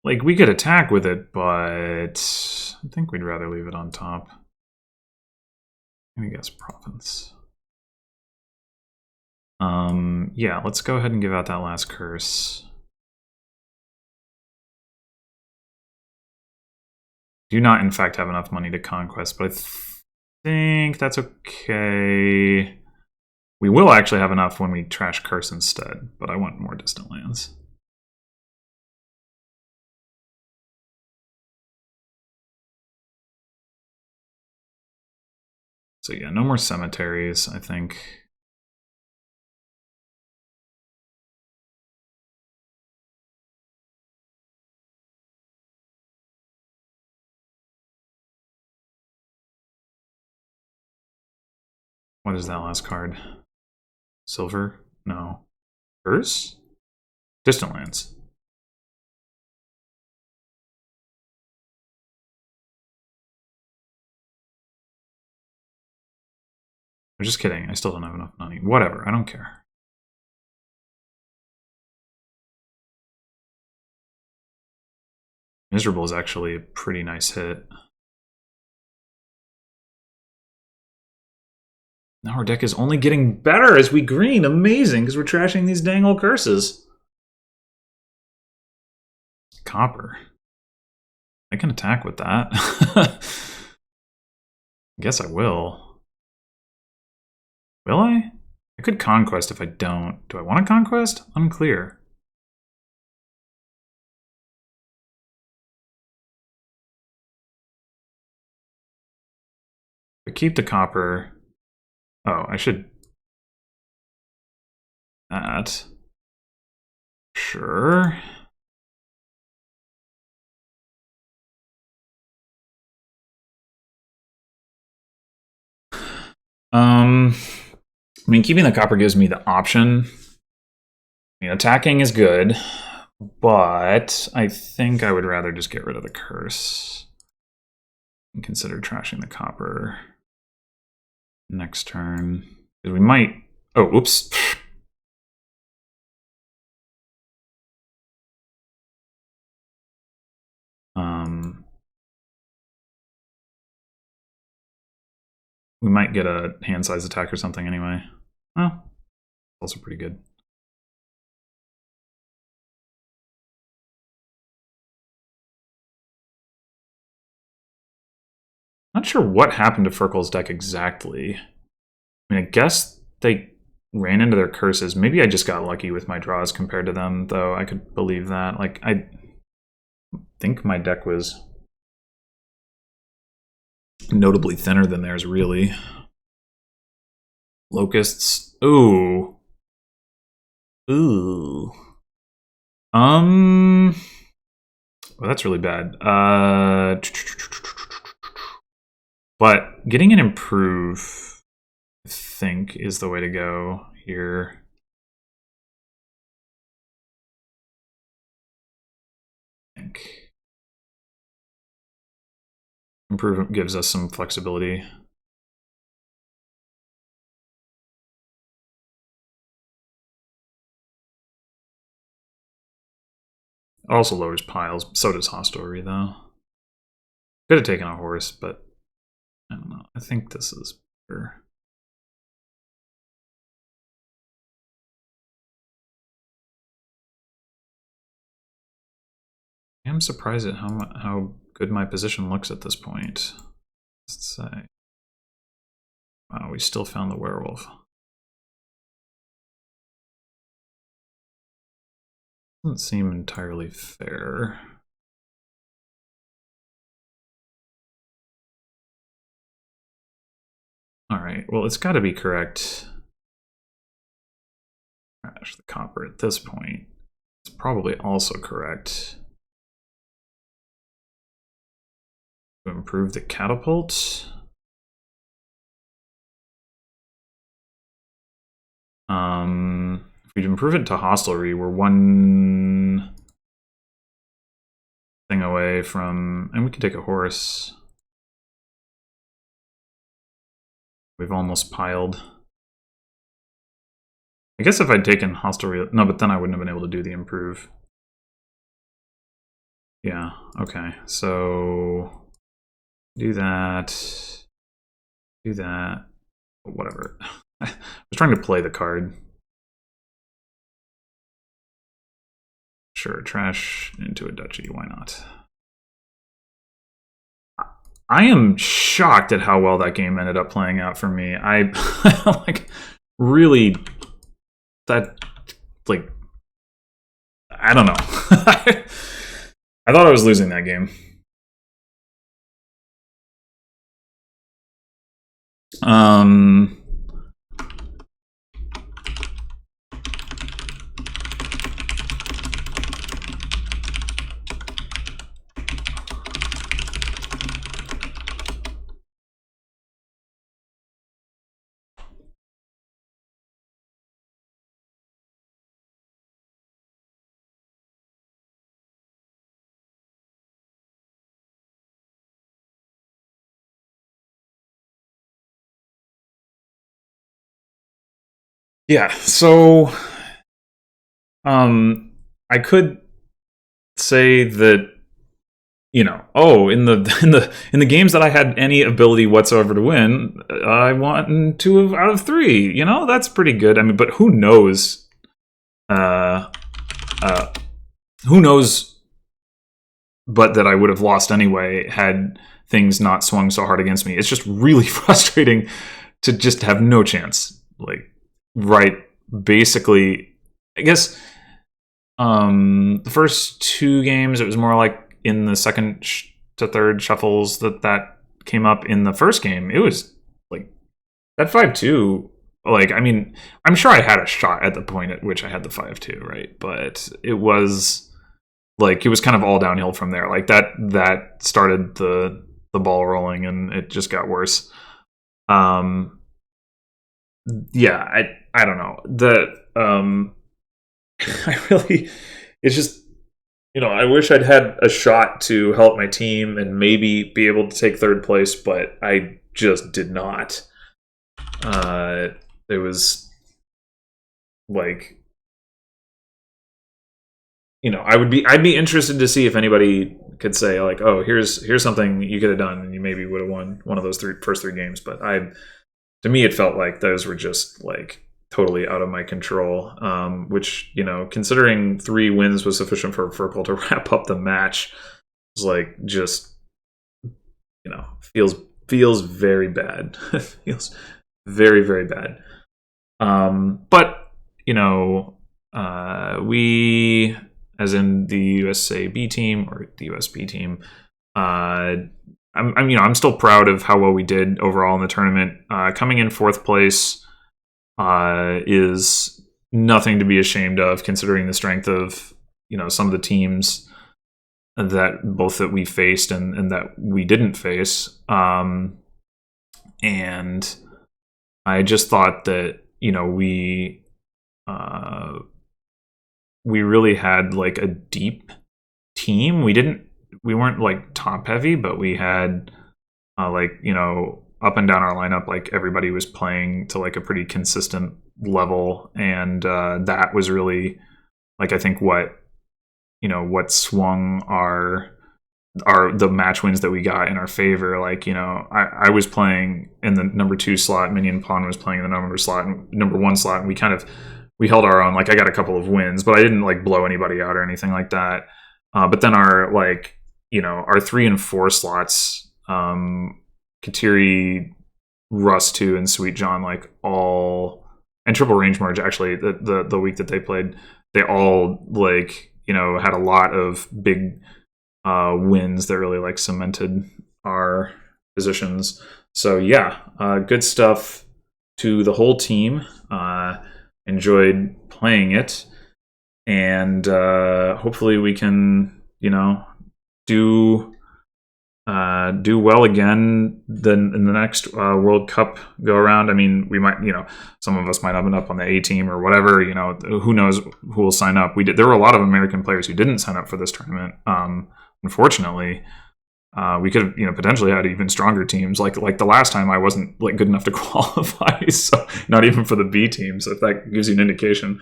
Like, we could attack with it, but I think we'd rather leave it on top. I guess province. Yeah, let's go ahead and give out that last curse. Do not, in fact, have enough money to conquest, but I think that's okay. We will actually have enough when we trash curse instead, but I want more distant lands. So yeah, no more cemeteries, I think. What is that last card? Silver? No. Curse? Distant lands. I'm just kidding. I still don't have enough money. Whatever. I don't care. Miserable is actually a pretty nice hit. Now our deck is only getting better as we green. Amazing, because we're trashing these dang old curses. Copper. I can attack with that. I guess I will. Will I? I could conquest if I don't. Do I want to conquest? Unclear. If I keep the copper. Oh, I should. That. Sure. I mean, keeping the copper gives me the option. I mean, attacking is good, but I think I would rather just get rid of the curse and consider trashing the copper next turn. Because we might... Oh, oops. We might get a hand size attack or something anyway. Oh, also pretty good. Not sure what happened to Fircoal's deck exactly. I mean, I guess they ran into their curses. Maybe I just got lucky with my draws compared to them, though. I could believe that. Like, I think my deck was notably thinner than theirs, really. Locusts. Ooh. Ooh. Well, that's really bad. But getting an improve, I think, is the way to go here. I think. Improve gives us some flexibility. It also lowers piles. So does Hostelry, though. Could have taken a horse, but I don't know. I think this is better. I'm surprised at how good my position looks at this point. Let's say. Wow, we still found the werewolf. Doesn't seem entirely fair. Alright, well, it's got to be correct. Crash the copper at this point. It's probably also correct to improve the catapult. If we improve it to hostelry, we're one thing away from, and we can take a horse. We've almost piled. I guess if I'd taken hostelry, no, but then I wouldn't have been able to do the improve. Yeah, okay, so do that, whatever. I was trying to play the card. Sure, trash into a duchy, why not? I am shocked at how well that game ended up playing out for me. I like really that like I don't know. I thought I was losing that game. Yeah, so I could say that, oh, in the games that I had any ability whatsoever to win, I won 2 out of 3. That's pretty good. I mean, but who knows? Uh, uh, who knows? But that I would have lost anyway had things not swung so hard against me. It's just really frustrating to just have no chance. Like, right, basically, I guess the first 2 games, it was more like in the second to third shuffles that came up. In the first game, it was like that 5-2. Like, I mean, I'm sure I had a shot at the point at which I had the 5-2, right? But it was like it was kind of all downhill from there. Like that started the ball rolling, and it just got worse. Um, yeah, I don't know. I really, it's just, I wish I'd had a shot to help my team and maybe be able to take third place, but I just did not. It was like, I'd be interested to see if anybody could say like, oh, here's something you could have done and you maybe would have won one of those first 3 games. But to me, it felt like those were just like totally out of my control, which, considering 3 wins was sufficient for Fircoal to wrap up the match, was like just, feels very bad. Feels very, very bad. But, we, as in the USA B team or the US B team, I'm still proud of how well we did overall in the tournament. Coming in 4th place is nothing to be ashamed of, considering the strength of some of the teams that we faced and that we didn't face. And I just thought that we really had like a deep team. We weren't like top heavy, but we had up and down our lineup, like everybody was playing to like a pretty consistent level, and that was really like, I think what swung the match wins that we got in our favor. Like, I was playing in the number 2 slot, Minion Pawn was playing in the number 1 slot, and we held our own. Like, I got a couple of wins, but I didn't like blow anybody out or anything like that. But then our our 3 and 4 slots, Kateri, Rust 2, and Sweet John, like all, and Triple Range Marge, actually, the week that they played, they all like had a lot of big wins that really like cemented our positions. So yeah, good stuff to the whole team. Enjoyed playing it, and hopefully we can do well again in the next World Cup go around. I mean, we might, some of us might end up on the A team or whatever. Who knows who will sign up. There were a lot of American players who didn't sign up for this tournament. Unfortunately, we could have, potentially had even stronger teams. Like the last time, I wasn't like good enough to qualify, so not even for the B team. So if that gives you an indication.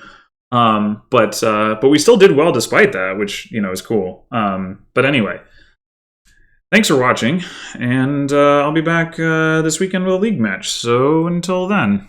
But we still did well despite that, which is cool. But anyway, thanks for watching, and I'll be back this weekend with a league match. So until then.